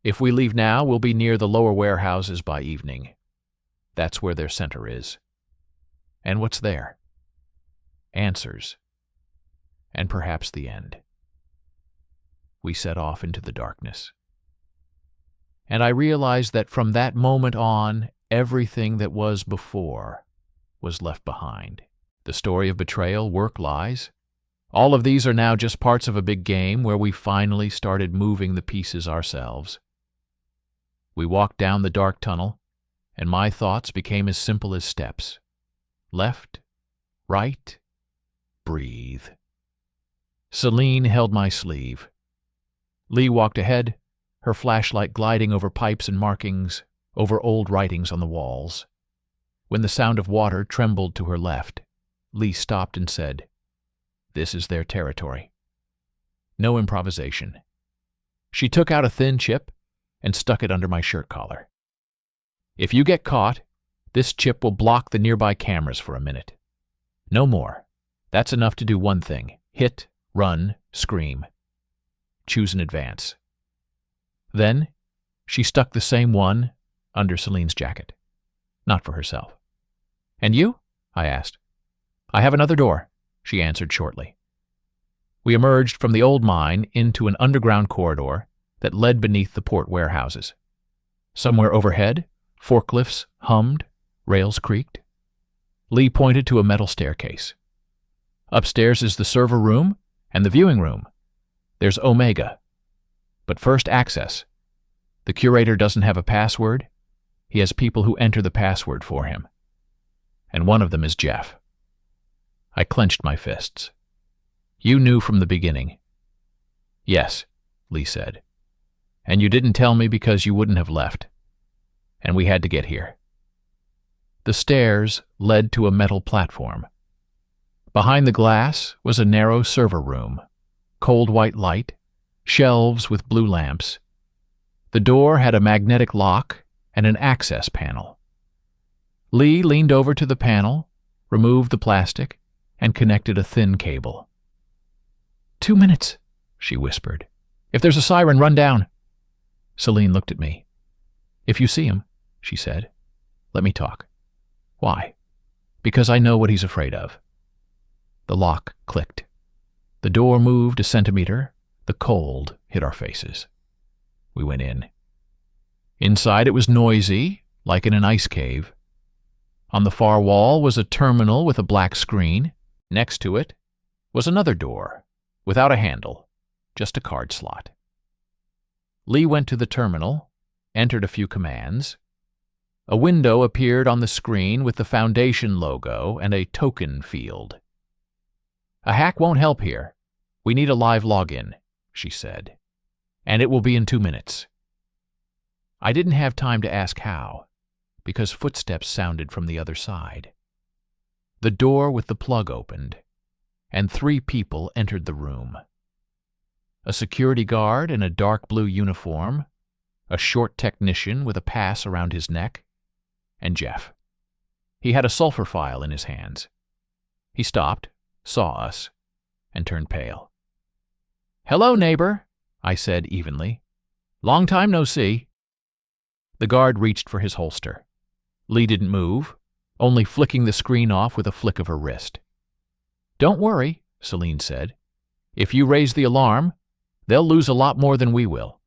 "If we leave now, we'll be near the lower warehouses by evening. That's where their center is." "And what's there?" "Answers. And perhaps the end." We set off into the darkness. And I realized that from that moment on, everything that was before was left behind. The story of betrayal, work, lies. All of these are now just parts of a big game where we finally started moving the pieces ourselves. We walked down the dark tunnel, and my thoughts became as simple as steps. Left, right, breathe. Celine held my sleeve. Lee walked ahead, her flashlight gliding over pipes and markings, over old writings on the walls. When the sound of water trembled to her left, Lee stopped and said, "This is their territory." No improvisation. She took out a thin chip and stuck it under my shirt collar. "If you get caught, this chip will block the nearby cameras for a minute. No more. That's enough to do one thing: hit, run, scream. Choose in advance." Then, she stuck the same one under Celine's jacket. Not for herself. "And you?" I asked. "I have another door," she answered shortly. We emerged from the old mine into an underground corridor that led beneath the port warehouses. Somewhere overhead, forklifts hummed, rails creaked. Lee pointed to a metal staircase. "Upstairs is the server room and the viewing room. There's Omega. But first access. The curator doesn't have a password. He has people who enter the password for him. And one of them is Jeff." I clenched my fists. "You knew from the beginning." "Yes," Lee said. "And you didn't tell me because you wouldn't have left. And we had to get here." The stairs led to a metal platform. Behind the glass was a narrow server room, cold white light, shelves with blue lamps. The door had a magnetic lock and an access panel. Lee leaned over to the panel, removed the plastic, and connected a thin cable. 2 minutes, she whispered. "If there's a siren, run down." Celine looked at me. "If you see him," she said, "let me talk." "Why?" "Because I know what he's afraid of." The lock clicked. The door moved a centimeter. The cold hit our faces. We went in. Inside it was noisy, like in an ice cave. On the far wall was a terminal with a black screen. Next to it was another door, without a handle, just a card slot. Lee went to the terminal, entered a few commands. A window appeared on the screen with the Foundation logo and a token field. "A hack won't help here. We need a live login," she said. "And it will be in 2 minutes." I didn't have time to ask how, because footsteps sounded from the other side. The door with the plug opened, and 3 people entered the room. A security guard in a dark blue uniform, a short technician with a pass around his neck, and Jeff. He had a sulfur file in his hands. He stopped, saw us, and turned pale. "Hello, neighbor," I said evenly. "Long time no see." The guard reached for his holster. Lee didn't move, only flicking the screen off with a flick of her wrist. "Don't worry," Celine said. "If you raise the alarm, they'll lose a lot more than we will."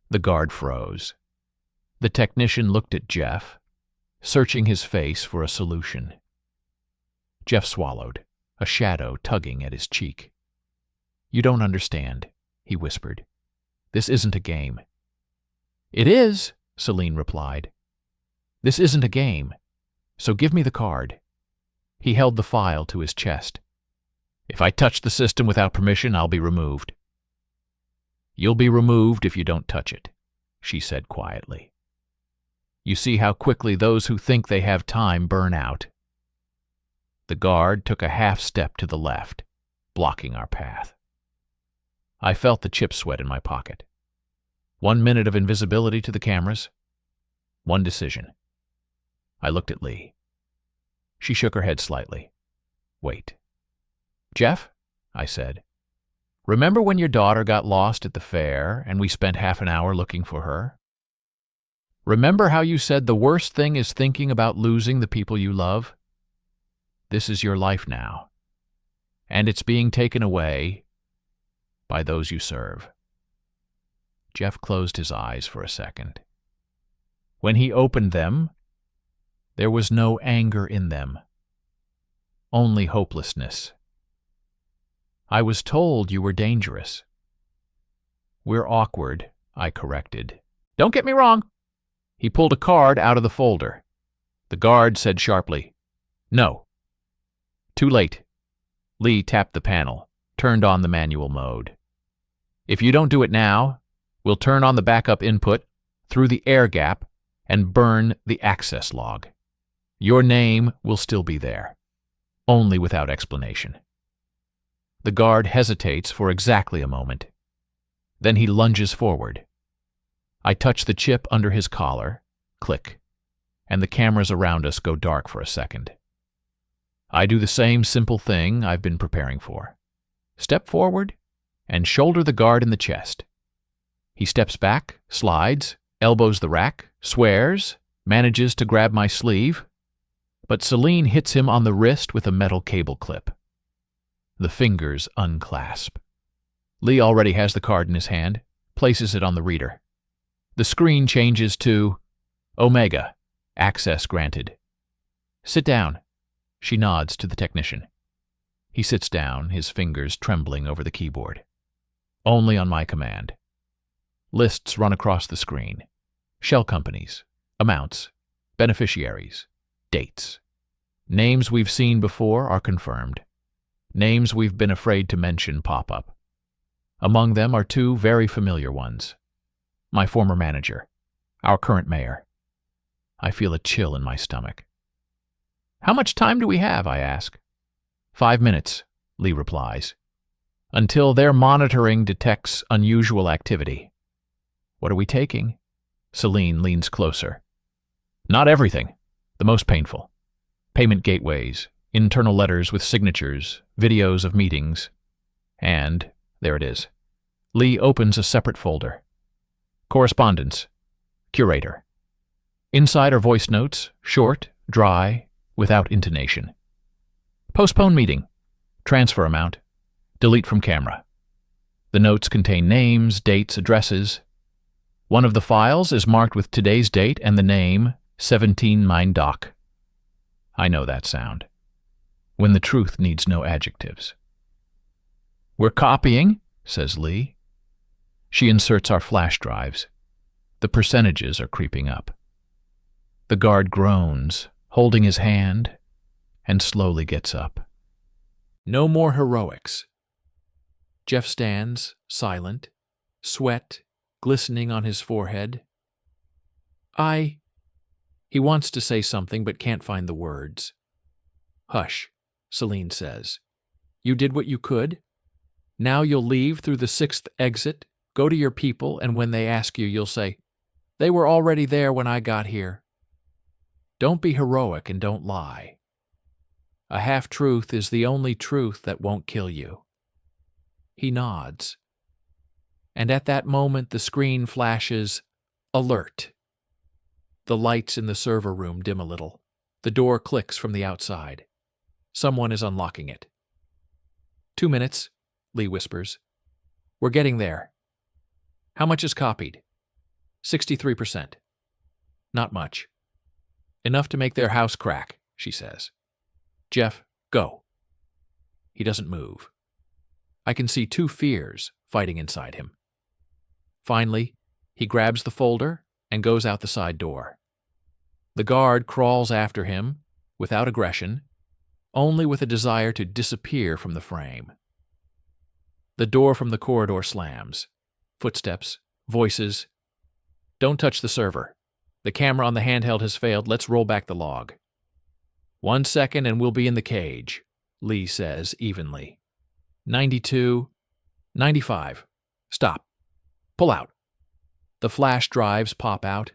The guard froze. The technician looked at Jeff, searching his face for a solution. Jeff swallowed, a shadow tugging at his cheek. "You don't understand," he whispered. "This isn't a game." "It is," Celine replied. "This isn't a game, so give me the card." He held the file to his chest. "If I touch the system without permission, I'll be removed." "You'll be removed if you don't touch it," she said quietly. "You see how quickly those who think they have time burn out." The guard took a half step to the left, blocking our path. I felt the chip sweat in my pocket. 1 minute of invisibility to the cameras. One decision. I looked at Lee. She shook her head slightly. "Wait." "Jeff," I said, "remember when your daughter got lost at the fair and we spent half an hour looking for her? Remember how you said the worst thing is thinking about losing the people you love? This is your life now, and it's being taken away by those you serve." Jeff closed his eyes for a second. When he opened them, there was no anger in them, only hopelessness. "I was told you were dangerous." "We're awkward," I corrected. "Don't get me wrong." He pulled a card out of the folder. The guard said sharply, "No." Too late. Lee tapped the panel, turned on the manual mode. "If you don't do it now, we'll turn on the backup input through the air gap and burn the access log. Your name will still be there, only without explanation." The guard hesitates for exactly a moment. Then he lunges forward. I touch the chip under his collar, click, and the cameras around us go dark for a second. I do the same simple thing I've been preparing for. Step forward and shoulder the guard in the chest. He steps back, slides, elbows the rack, swears, manages to grab my sleeve, but Celine hits him on the wrist with a metal cable clip. The fingers unclasp. Lee already has the card in his hand, places it on the reader. The screen changes to Omega, access granted. "Sit down." She nods to the technician. He sits down, his fingers trembling over the keyboard. Only on my command. Lists run across the screen. Shell companies, amounts, beneficiaries, dates. Names we've seen before are confirmed. Names we've been afraid to mention pop up. Among them are two very familiar ones. My former manager, our current mayor. I feel a chill in my stomach. "How much time do we have?" I ask. 5 minutes, Lee replies. "Until their monitoring detects unusual activity." "What are we taking?" Celine leans closer. "Not everything. The most painful. Payment gateways, internal letters with signatures, videos of meetings. And there it is." Lee opens a separate folder. Correspondence. Curator. Inside are voice notes, short, dry, without intonation. Postpone meeting. Transfer amount. Delete from camera. The notes contain names, dates, addresses. One of the files is marked with today's date and the name 17 Mine Dock. I know that sound. When the truth needs no adjectives. "We're copying," says Lee. She inserts our flash drives. The percentages are creeping up. The guard groans, holding his hand, and slowly gets up. No more heroics. Jeff stands, silent, sweat glistening on his forehead. He wants to say something but can't find the words. "Hush," Celine says. "You did what you could. Now you'll leave through the 6th exit, go to your people, and when they ask you, you'll say, 'They were already there when I got here.' Don't be heroic and don't lie. A half-truth is the only truth that won't kill you." He nods. And at that moment the screen flashes, "Alert." The lights in the server room dim a little. The door clicks from the outside. Someone is unlocking it. 2 minutes, Lee whispers. "We're getting there." "How much is copied?" 63%. "Not much." "Enough to make their house crack," she says. "Jeff, go." He doesn't move. I can see two fears fighting inside him. Finally, he grabs the folder and goes out the side door. The guard crawls after him, without aggression, only with a desire to disappear from the frame. The door from the corridor slams. Footsteps, voices. "Don't touch the server. The camera on the handheld has failed. Let's roll back the log." 1 second and we'll be in the cage, Lee says evenly. 92, 95. Stop. Pull out. The flash drives pop out.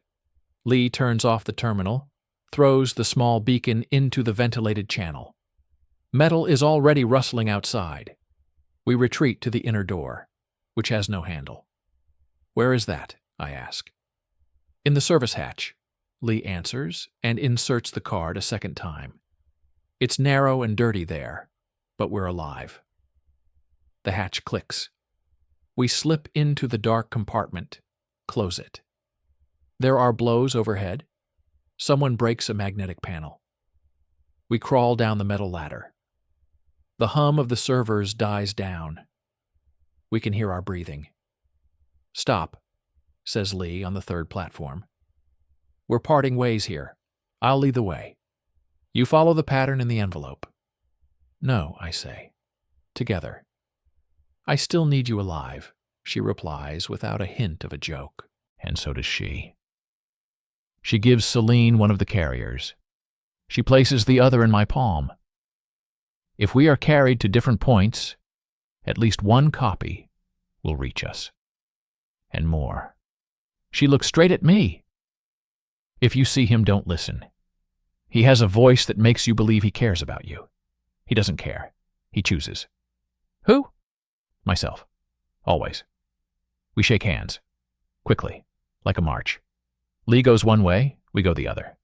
Lee turns off the terminal, throws the small beacon into the ventilated channel. Metal is already rustling outside. We retreat to the inner door, which has no handle. "Where is that?" I ask. "In the service hatch," Lee answers and inserts the card a second time. "It's narrow and dirty there, but we're alive." The hatch clicks. We slip into the dark compartment, close it. There are blows overhead. Someone breaks a magnetic panel. We crawl down the metal ladder. The hum of the servers dies down. We can hear our breathing. "Stop," says Lee on the third platform. We're parting ways here. I'll lead the way. You follow the pattern in the envelope. No, I say. Together. I still need you alive, she replies without a hint of a joke. And so does she. She gives Celine one of the carriers. She places the other in my palm. If we are carried to different points, at least one copy will reach us. And more. She looks straight at me. If you see him, don't listen. He has a voice that makes you believe he cares about you. He doesn't care. He chooses. Who? Myself. Always. We shake hands. Quickly. Like a march. Lee goes one way, we go the other.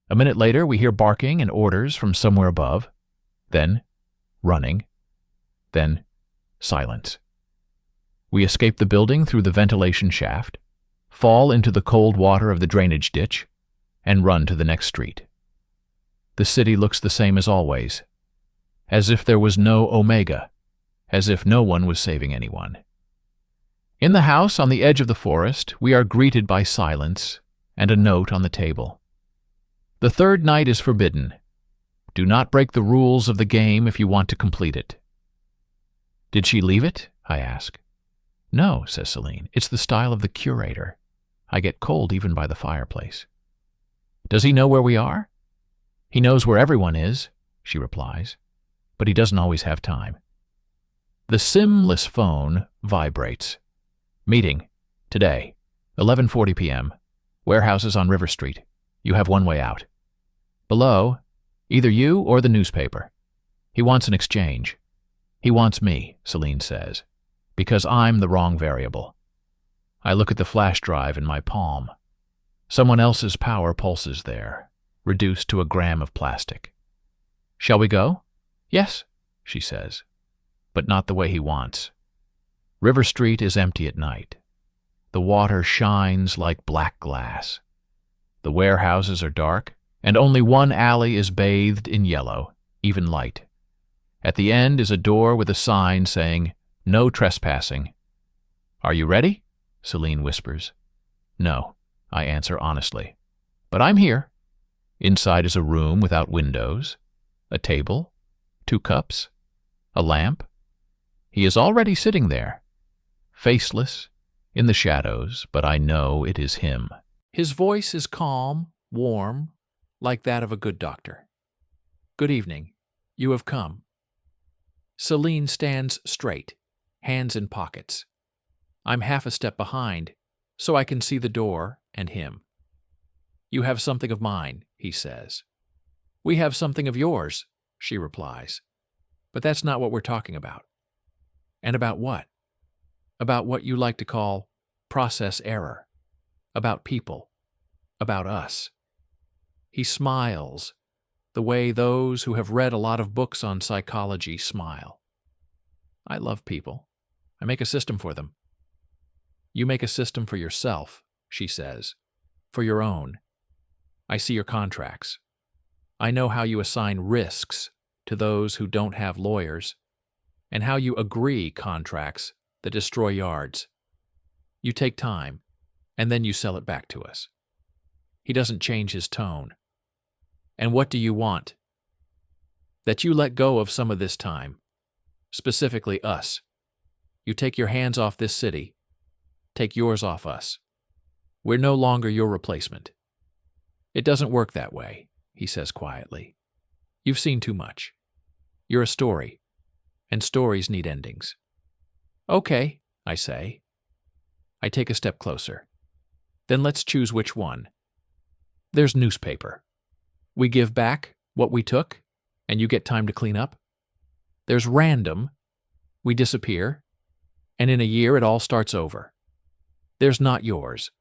A minute later, we hear barking and orders from somewhere above. Then, running. Then, silence. We escape the building through the ventilation shaft, fall into the cold water of the drainage ditch, and run to the next street. The city looks the same as always, as if there was no Omega, as if no one was saving anyone. In the house on the edge of the forest, we are greeted by silence and a note on the table. The third night is forbidden. Do not break the rules of the game if you want to complete it. Did she leave it? I ask. No, says Celine. It's the style of the curator. I get cold even by the fireplace. Does he know where we are? He knows where everyone is, she replies, but he doesn't always have time. The SIM-less phone vibrates. Meeting. Today. 11:40 p.m. Warehouses on River Street. You have one way out. Below, either you or the newspaper. He wants an exchange. He wants me, Celine says, because I'm the wrong variable. I look at the flash drive in my palm. Someone else's power pulses there, reduced to a gram of plastic. Shall we go? Yes, she says, but not the way he wants. River Street is empty at night. The water shines like black glass. The warehouses are dark, and only one alley is bathed in yellow, even light. At the end is a door with a sign saying, "No trespassing." Are you ready? Celine whispers. No, I answer honestly. But I'm here. Inside is a room without windows, a table, 2 cups, a lamp. He is already sitting there, faceless, in the shadows, but I know it is him. His voice is calm, warm, like that of a good doctor. Good evening. You have come. Celine stands straight, hands in pockets. I'm half a step behind, so I can see the door and him. You have something of mine, he says. We have something of yours, she replies. But that's not what we're talking about. And about what? About what you like to call process error. About people. About us. He smiles, the way those who have read a lot of books on psychology smile. I love people. I make a system for them. You make a system for yourself, she says. For your own. I see your contracts. I know how you assign risks to those who don't have lawyers, and how you agree contracts that destroy yards. You take time, and then you sell it back to us. He doesn't change his tone. And what do you want? That you let go of some of this time, specifically us. You take your hands off this city, take yours off us. We're no longer your replacement. It doesn't work that way, he says quietly. You've seen too much. You're a story, and stories need endings. Okay, I say. I take a step closer. Then let's choose which one. There's newspaper. We give back what we took, and you get time to clean up. There's random. We disappear, and in a year it all starts over. There's not yours.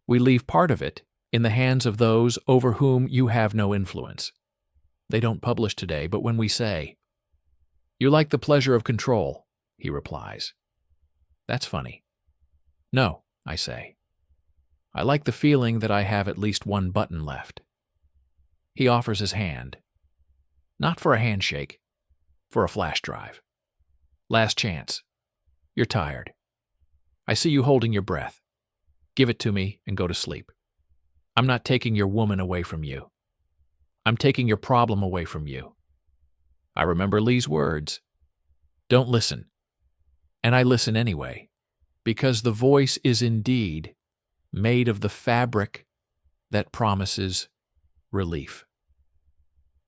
We leave part of it in the hands of those over whom you have no influence. They don't publish today, but when we say, "You like the pleasure of control," he replies. That's funny. No, I say. I like the feeling that I have at least one button left. He offers his hand. Not for a handshake, for a flash drive. Last chance. You're tired. I see you holding your breath. Give it to me and go to sleep. I'm not taking your woman away from you. I'm taking your problem away from you. I remember Lee's words. Don't listen. And I listen anyway, because the voice is indeed made of the fabric that promises relief.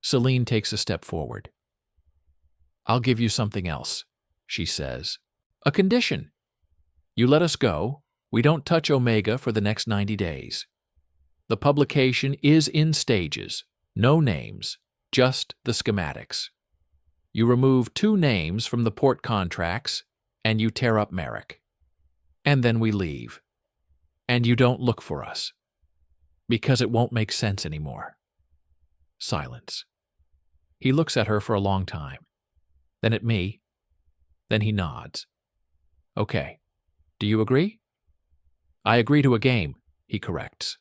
Celine takes a step forward. I'll give you something else, she says. A condition. You let us go. We don't touch Omega for the next 90 days. The publication is in stages. No names, just the schematics. You remove 2 names from the port contracts, and you tear up Merrick. And then we leave. And you don't look for us. Because it won't make sense anymore. Silence. He looks at her for a long time. Then at me. Then he nods. Okay. Do you agree? I agree to a game, he corrects,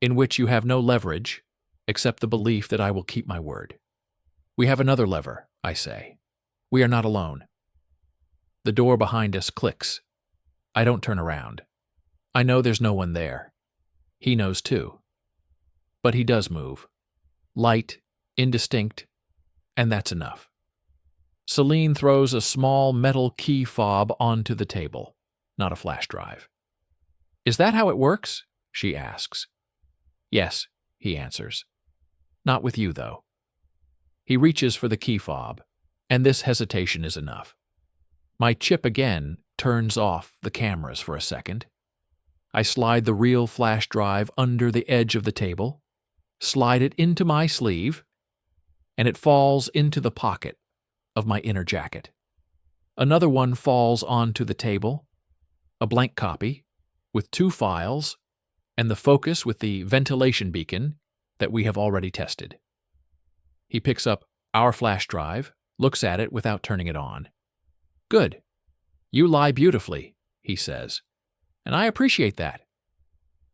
in which you have no leverage except the belief that I will keep my word. We have another lever, I say. We are not alone. The door behind us clicks. I don't turn around. I know there's no one there. He knows too. But he does move. Light, indistinct, and that's enough. Celine throws a small metal key fob onto the table, not a flash drive. Is that how it works? She asks. Yes, he answers. Not with you, though. He reaches for the key fob, and this hesitation is enough. My chip again turns off the cameras for a second. I slide the real flash drive under the edge of the table, slide it into my sleeve, and it falls into the pocket of my inner jacket. Another one falls onto the table, a blank copy, with 2 files, and the focus with the ventilation beacon that we have already tested. He picks up our flash drive, looks at it without turning it on. Good. You lie beautifully, he says, and I appreciate that.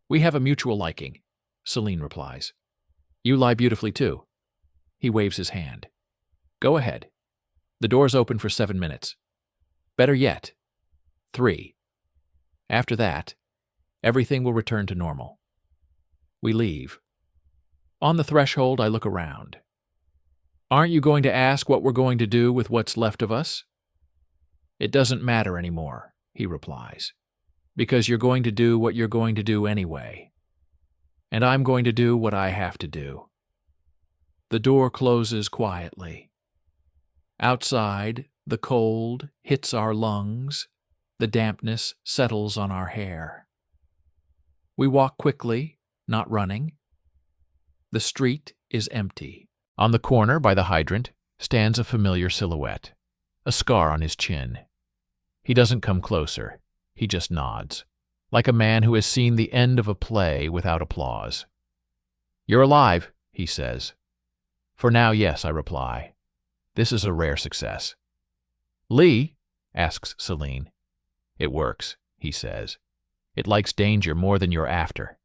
We have a mutual liking, Celine replies. You lie beautifully too. He waves his hand. Go ahead. The door's open for 7 minutes. Better yet, 3. After that, everything will return to normal. We leave. On the threshold, I look around. Aren't you going to ask what we're going to do with what's left of us? It doesn't matter anymore, he replies, because you're going to do what you're going to do anyway. And I'm going to do what I have to do. The door closes quietly. Outside, the cold hits our lungs, the dampness settles on our hair. We walk quickly, not running. The street is empty. On the corner by the hydrant stands a familiar silhouette, a scar on his chin. He doesn't come closer. He just nods, like a man who has seen the end of a play without applause. You're alive, he says. For now, yes, I reply. This is a rare success. Lee? Asks Celine. It works, he says. It likes danger more than you're after.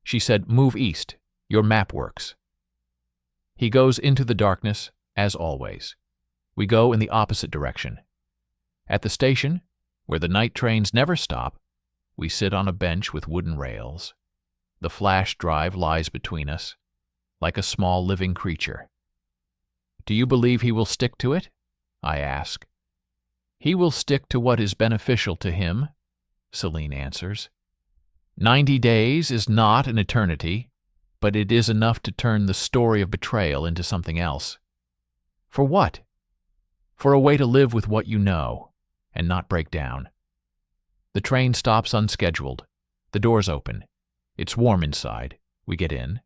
She said, move east. Your map works. He goes into the darkness, as always. We go in the opposite direction. At the station, where the night trains never stop, we sit on a bench with wooden rails. The flash drive lies between us, like a small living creature. Do you believe he will stick to it? I ask. He will stick to what is beneficial to him, Celine answers. 90 days is not an eternity, but it is enough to turn the story of betrayal into something else. For what? For a way to live with what you know, and not break down. The train stops unscheduled. The doors open. It's warm inside. We get in.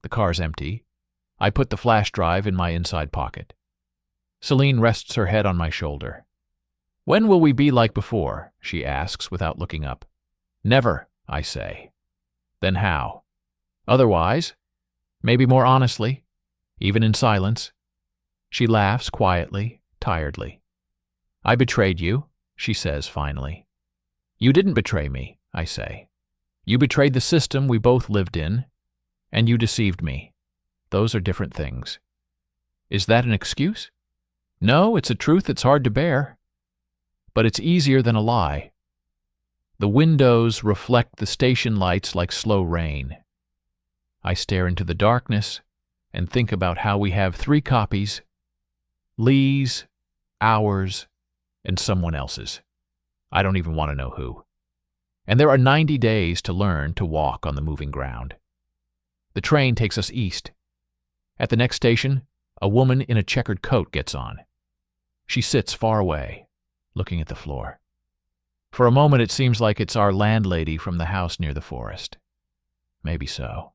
The car's empty. I put the flash drive in my inside pocket. Celine rests her head on my shoulder. When will we be like before? She asks without looking up. Never, I say. Then how? Otherwise? Maybe more honestly, even in silence. She laughs quietly, tiredly. I betrayed you, she says finally. You didn't betray me, I say. You betrayed the system we both lived in, and you deceived me. Those are different things. Is that an excuse? No, it's a truth that's hard to bear. But it's easier than a lie. The windows reflect the station lights like slow rain. I stare into the darkness and think about how we have 3 copies: Lee's, ours, and someone else's. I don't even want to know who. And there are 90 days to learn to walk on the moving ground. The train takes us east. At the next station, a woman in a checkered coat gets on. She sits far away, looking at the floor. For a moment it seems like it's our landlady from the house near the forest. Maybe so.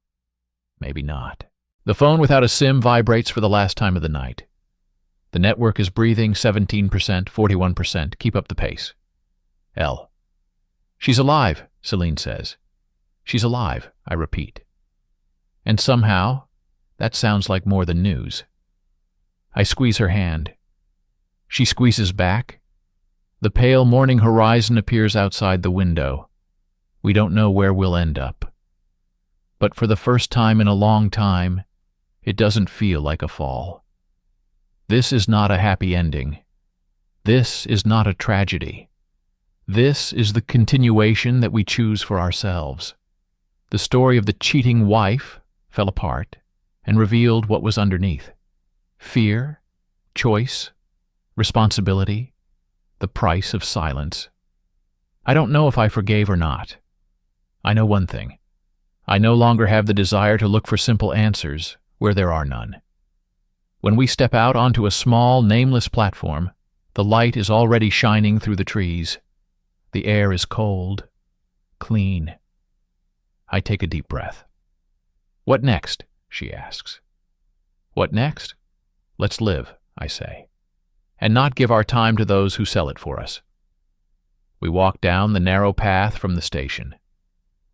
Maybe not. The phone without a SIM vibrates for the last time of the night. The network is breathing 17%, 41%. Keep up the pace. L. She's alive, Celine says. She's alive, I repeat. And somehow, that sounds like more than news. I squeeze her hand. She squeezes back. The pale morning horizon appears outside the window. We don't know where we'll end up. But for the first time in a long time, it doesn't feel like a fall. This is not a happy ending. This is not a tragedy. This is the continuation that we choose for ourselves. The story of the cheating wife fell apart and revealed what was underneath: fear, choice, responsibility, the price of silence. I don't know if I forgave or not. I know one thing. I no longer have the desire to look for simple answers where there are none. When we step out onto a small, nameless platform, the light is already shining through the trees. The air is cold, clean. I take a deep breath. What next? She asks. What next? Let's live, I say, and not give our time to those who sell it for us. We walk down the narrow path from the station.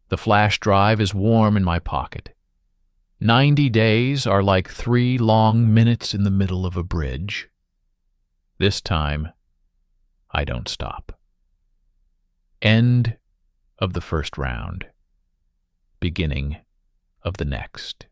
The flash drive is warm in my pocket. 90 days are like 3 long minutes in the middle of a bridge. This time, I don't stop. End of the first round. Beginning of the next.